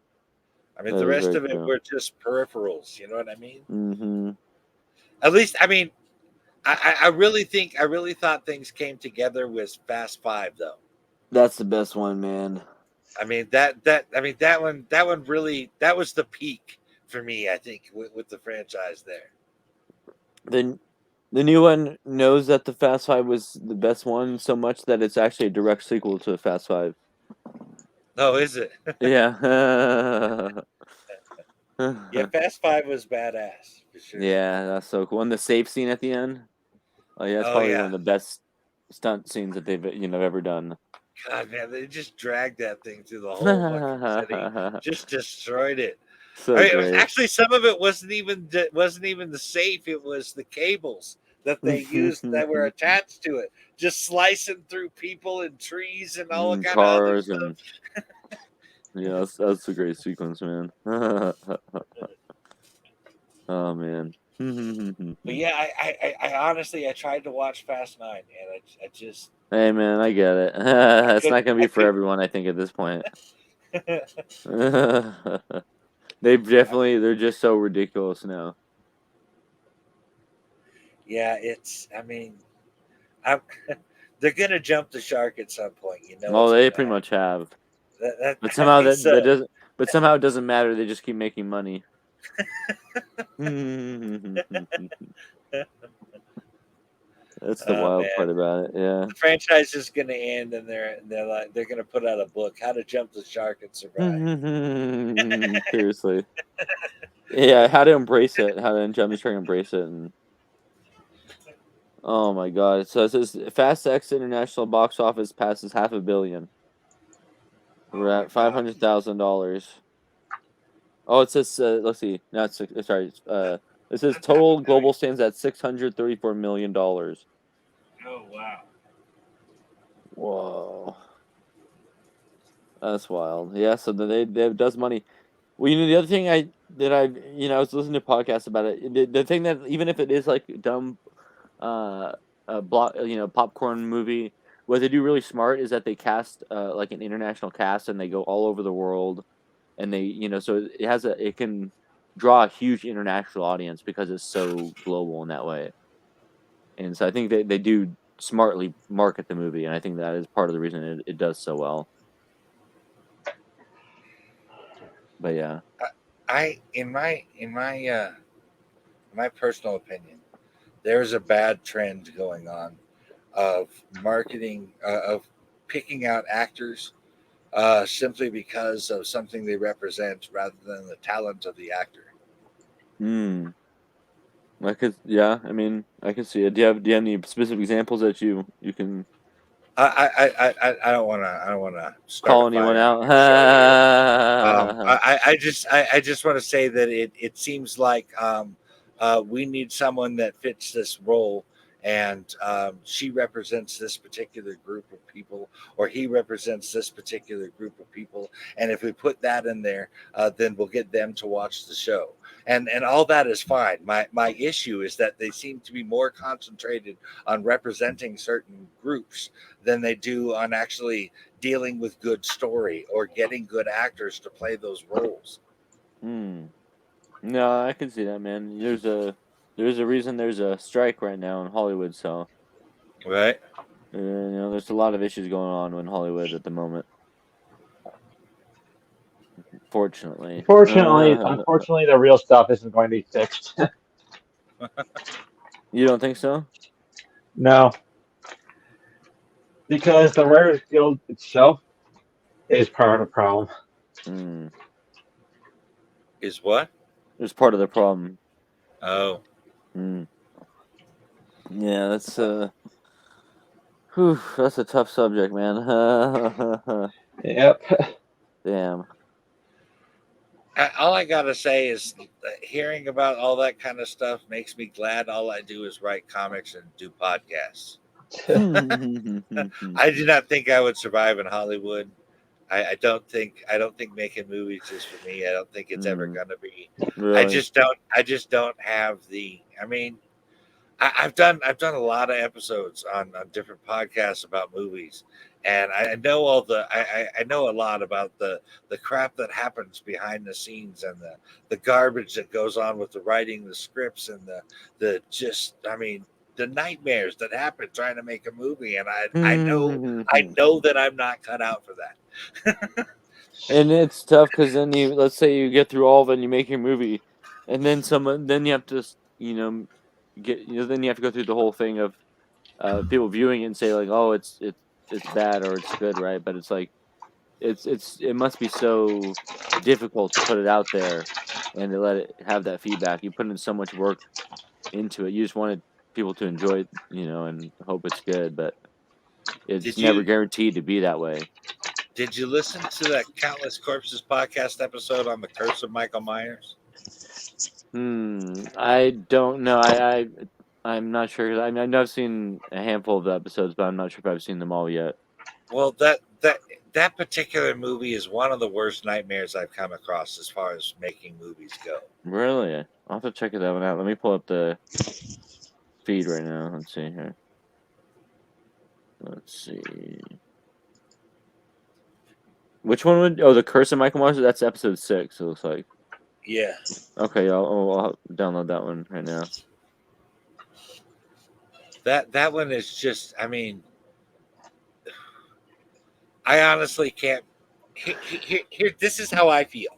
I mean, the rest of it were just peripherals. You know what I mean? Mm-hmm. At least, I mean, I really thought things came together with Fast 5, though. That's the best one, man. I mean that one really, that was the peak for me. I think with the franchise there. The new one knows that the Fast 5 was the best one so much that it's actually a direct sequel to Fast 5. Oh, is it? Yeah. Yeah, Fast Five was badass for sure. Yeah, that's so cool. And the safe scene at the end. Oh yeah, that's Oh, probably yeah. one of the best stunt scenes that they've ever done. God, man, they just dragged that thing through the whole fucking city. Just destroyed it. So I mean, it was great. actually some of it wasn't even the safe. It was the cables that they used that were attached to it, just slicing through people and trees and all kind of other Cars stuff. and yeah, that's a great sequence, man. Oh man. But yeah, I honestly I tried to watch Fast Nine, and I just Hey man, I get it. It's not gonna I be for couldn't. everyone, I think, at this point. They're just so ridiculous now. Yeah, it's. I mean, I'm. They're gonna jump the shark at some point. You know, Well, it's they gonna pretty happen. much have. That But I somehow mean, that so doesn't. But somehow it doesn't matter. They just keep making money. That's the wild man, part about it. Yeah. the franchise is gonna end, and they're gonna put out a book, How to Jump the Shark and Survive. Seriously. Yeah, how to embrace it. How to jump the shark, embrace it, and oh my god! So it says Fast X international box office passes $500 million. We're Oh my at $500,000. Oh, it says let's see, not six. Sorry, it says total global stands at $634 million. Oh wow. Whoa, that's wild. Yeah, so they does money. Well, the other thing I was listening to podcasts about it. The thing that even if it is like dumb, a block, popcorn movie, what they do really smart is that they cast like an international cast and they go all over the world, and they so it can draw a huge international audience because it's so global in that way. And so I think they do smartly market the movie, and I think that is part of the reason it does so well. But yeah. In my personal opinion, there's a bad trend going on of marketing of picking out actors simply because of something they represent rather than the talent of the actor. Hmm. Yeah. I mean, I can see it. Do you have any specific examples that you can I don't want to start a call anyone fire on out? your show here. I just want to say that it seems like we need someone that fits this role, and she represents this particular group of people, or he represents this particular group of people. And if we put that in there, then we'll get them to watch the show. And all that is fine. My issue is that they seem to be more concentrated on representing certain groups than they do on actually dealing with good story or getting good actors to play those roles. Hmm. No, I can see that, man. There's a reason there's a strike right now in Hollywood, so Right. there's a lot of issues going on in Hollywood at the moment. Fortunately. Unfortunately, the real stuff isn't going to be fixed. You don't think so? No, because the Writers Guild itself is part of the problem. Hmm. Is what? There's part of the problem. Oh. Hmm. Yeah, that's that's a tough subject, man. Yep. Damn. All I gotta say is hearing about all that kind of stuff makes me glad. All I do is write comics and do podcasts. I did not think I would survive in Hollywood. I don't think making movies is for me. I don't think it's ever gonna be. Really? I just don't have the. I mean, I've done a lot of episodes on different podcasts about movies, and I know I know a lot about the crap that happens behind the scenes, and the garbage that goes on with the writing, the scripts, and the just the nightmares that happen trying to make a movie. And I know that I'm not cut out for that. And it's tough because then let's say you get through all of it and you make your movie, and then then you have to, then you have to go through the whole thing of people viewing it and say like, oh, it's bad or it's good, right? But it's like, it must be so difficult to put it out there and to let it have that feedback. You put in so much work into it. You just wanted people to enjoy it, and hope it's good, but it's Did never you guaranteed to be that way. did you listen to that Countless Corpses podcast episode on the curse of Michael Myers? I don't know. I'm not sure. I know I've seen a handful of the episodes, but I'm not sure if I've seen them all yet. Well, that particular movie is one of the worst nightmares I've come across as far as making movies go. Really? I'll have to check that one out. Let me pull up the feed right now. Let's see here. Let's see. Which one would? Oh, the Curse of Michael Myers. That's episode 6. It looks like. Yeah. Okay, I'll download that one right now. That one is just. I mean, I honestly can't. Here, this is how I feel.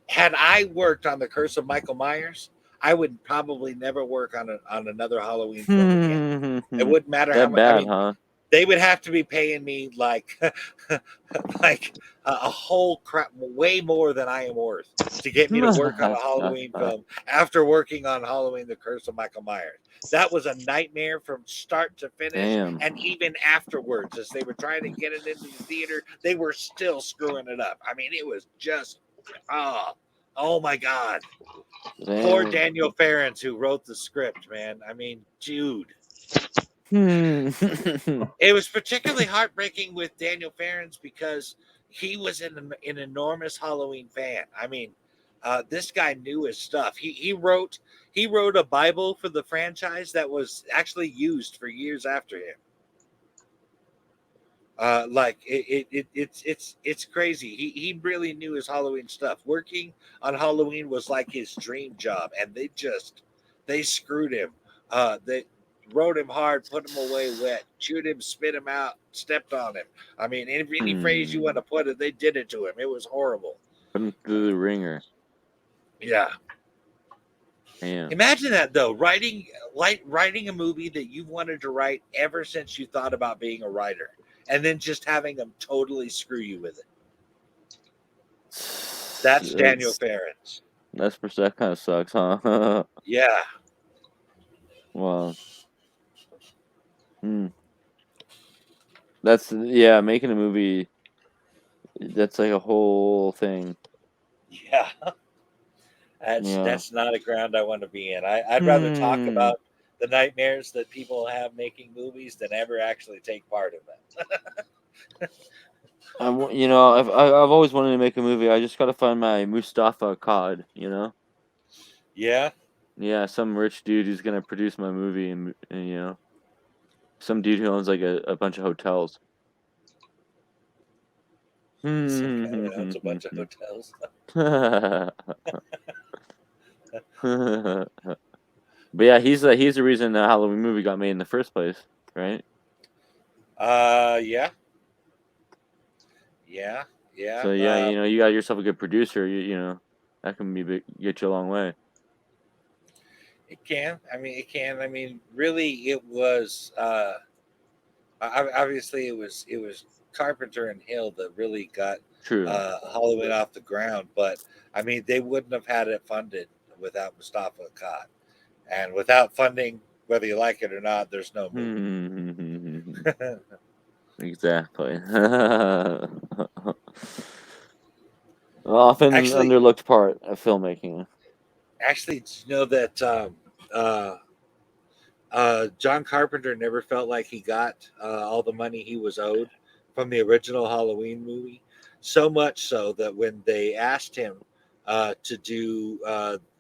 Had I worked on the Curse of Michael Myers, I would probably never work on another Halloween film again. It wouldn't matter how That much. bad, I mean, huh? they would have to be paying me like a whole crap, way more than I am worth, to get me to work on a Halloween film after working on Halloween: The Curse of Michael Myers. That was a nightmare from start to finish. Damn. And even afterwards, as they were trying to get it into the theater, they were still screwing it up. I mean, it was just oh my God. Damn. Poor Daniel Ferrens, who wrote the script, man. I mean, dude. It was particularly heartbreaking with Daniel Ferrens because he was an enormous Halloween fan. I mean, this guy knew his stuff. He wrote a Bible for the franchise that was actually used for years after him. It's crazy. He really knew his Halloween stuff. Working on Halloween was like his dream job, and they screwed him. They rode him hard, put him away wet, chewed him, spit him out, stepped on him. I mean, any phrase you want to put it, they did it to him. It was horrible. Put him through the ringer. Yeah. Damn. Imagine that though, writing a movie that you've wanted to write ever since you thought about being a writer, and then just having them totally screw you with it. That's Daniel Ferrens. That kind of sucks, huh? Yeah. Wow. Making a movie, that's like a whole thing. Yeah. That's not a ground I want to be in. I'd rather talk about the nightmares that people have making movies than ever actually take part in them. I've always wanted to make a movie. I just got to find my Mustafa Cod, Yeah. Yeah, some rich dude who's gonna produce my movie, and some dude who owns like a bunch of hotels. Some guy that owns a bunch of hotels. But yeah, he's the reason the Halloween movie got made in the first place, right? Yeah. So yeah, you got yourself a good producer. That can get you a long way. It can. I mean, it can. I mean, really, it was. Obviously, it was Carpenter and Hill that really got Halloween off the ground. But I mean, they wouldn't have had it funded without Mustafa Akkad, and without funding, whether you like it or not, there's no movie. Exactly. Often underlooked part of filmmaking. Actually, did you know that John Carpenter never felt like he got all the money he was owed from the original Halloween movie? So much so that when they asked him to do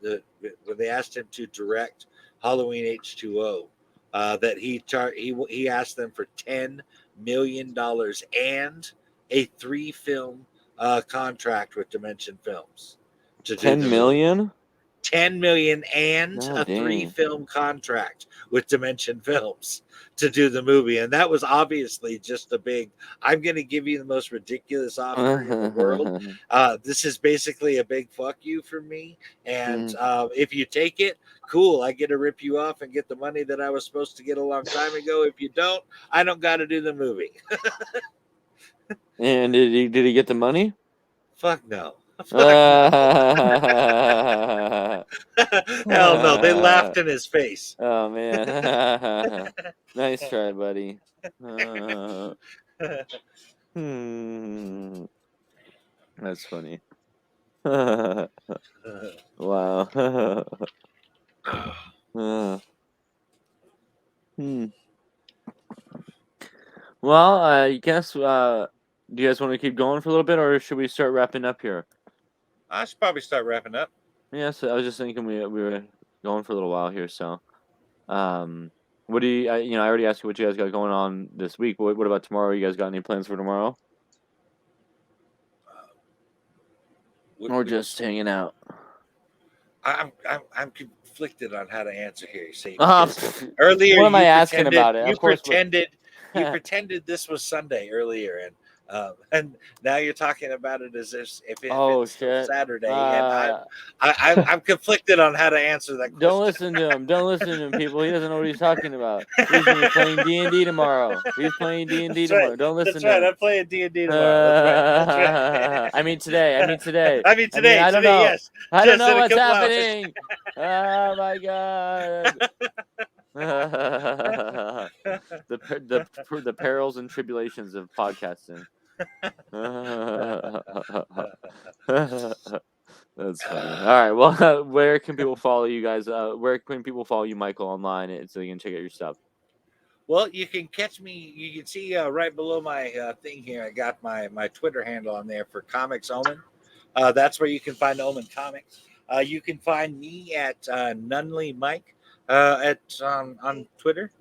when they asked him to direct Halloween H2O, that he asked them for $10 million and a 3-film contract with Dimension Films to do 10 million. Movie. 10 million and a 3-film contract with Dimension Films to do the movie. And that was obviously just a big, I'm going to give you the most ridiculous offer in the world. This is basically a big fuck you from me. And if you take it, cool, I get to rip you off and get the money that I was supposed to get a long time ago. If you don't, I don't got to do the movie. And did he get the money? Fuck no. Hell no, they laughed in his face. Oh man, nice try, buddy. That's funny. Wow. Well, I guess. Do you guys want to keep going for a little bit, or should we start wrapping up here? I should probably start wrapping up. Yeah, so I was just thinking we were going for a little while here. So, what do you? I already asked you what you guys got going on this week. What about tomorrow? You guys got any plans for tomorrow? Or just hanging out? I'm conflicted on how to answer here. See, Uh, earlier what am I you asking pretended- about it? You Of course, you pretended this was Sunday earlier, and now you're talking about it as if it's shit. Saturday, and I'm conflicted on how to answer that question. Don't listen to him. Don't listen to him, people. He doesn't know what he's talking about. He's gonna be playing D&D tomorrow. He's playing D&D That's tomorrow. right. Don't listen That's to right. him. I'm playing D&D tomorrow. That's right. I mean today. I mean today. I don't know. Yes. I don't Just know in a what's couple hours. happening. Oh my god. the perils and tribulations of podcasting. That's funny. All right. Well, where can people follow you guys? Where can people follow you, Michael, online, so they can check out your stuff? Well, you can catch me. You can see right below my thing here. I got my Twitter handle on there for Comics Omen. That's where you can find Omen Comics. You can find me at Nunley Mike on Twitter.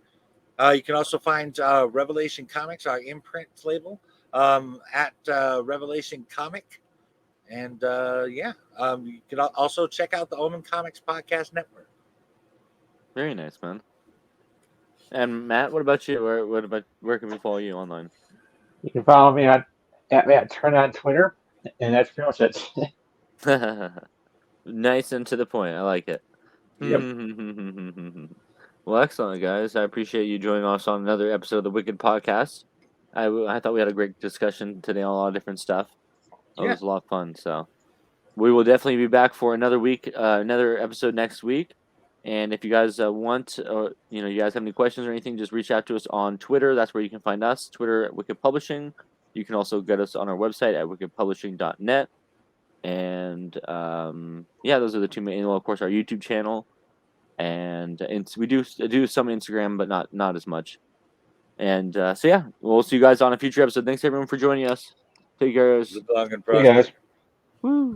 You can also find Revelation Comics, our imprint label, at Revelation Comic. And you can also check out the Omen Comics Podcast Network. Very nice, man. And Matt, what about you? Where can we follow you online? You can follow me at Matt Turn on Twitter, and that's pretty much it. Nice and to the point. I like it. Yep. Well, excellent, guys. I appreciate you joining us on another episode of the Wikid Podcast. I thought we had a great discussion today on a lot of different stuff. It was a lot of fun. So we will definitely be back for another week, another episode next week. And if you guys want, or you guys have any questions or anything, just reach out to us on Twitter. That's where you can find us. Twitter at Wikid Publishing. You can also get us on our website at wikidpublishing.net. And those are the two main. Well, of course, our YouTube channel, and we do some Instagram, but not as much. And we'll see you guys on a future episode. Thanks everyone for joining us. Take care, guys. Live long and Hey prosper. guys. Woo.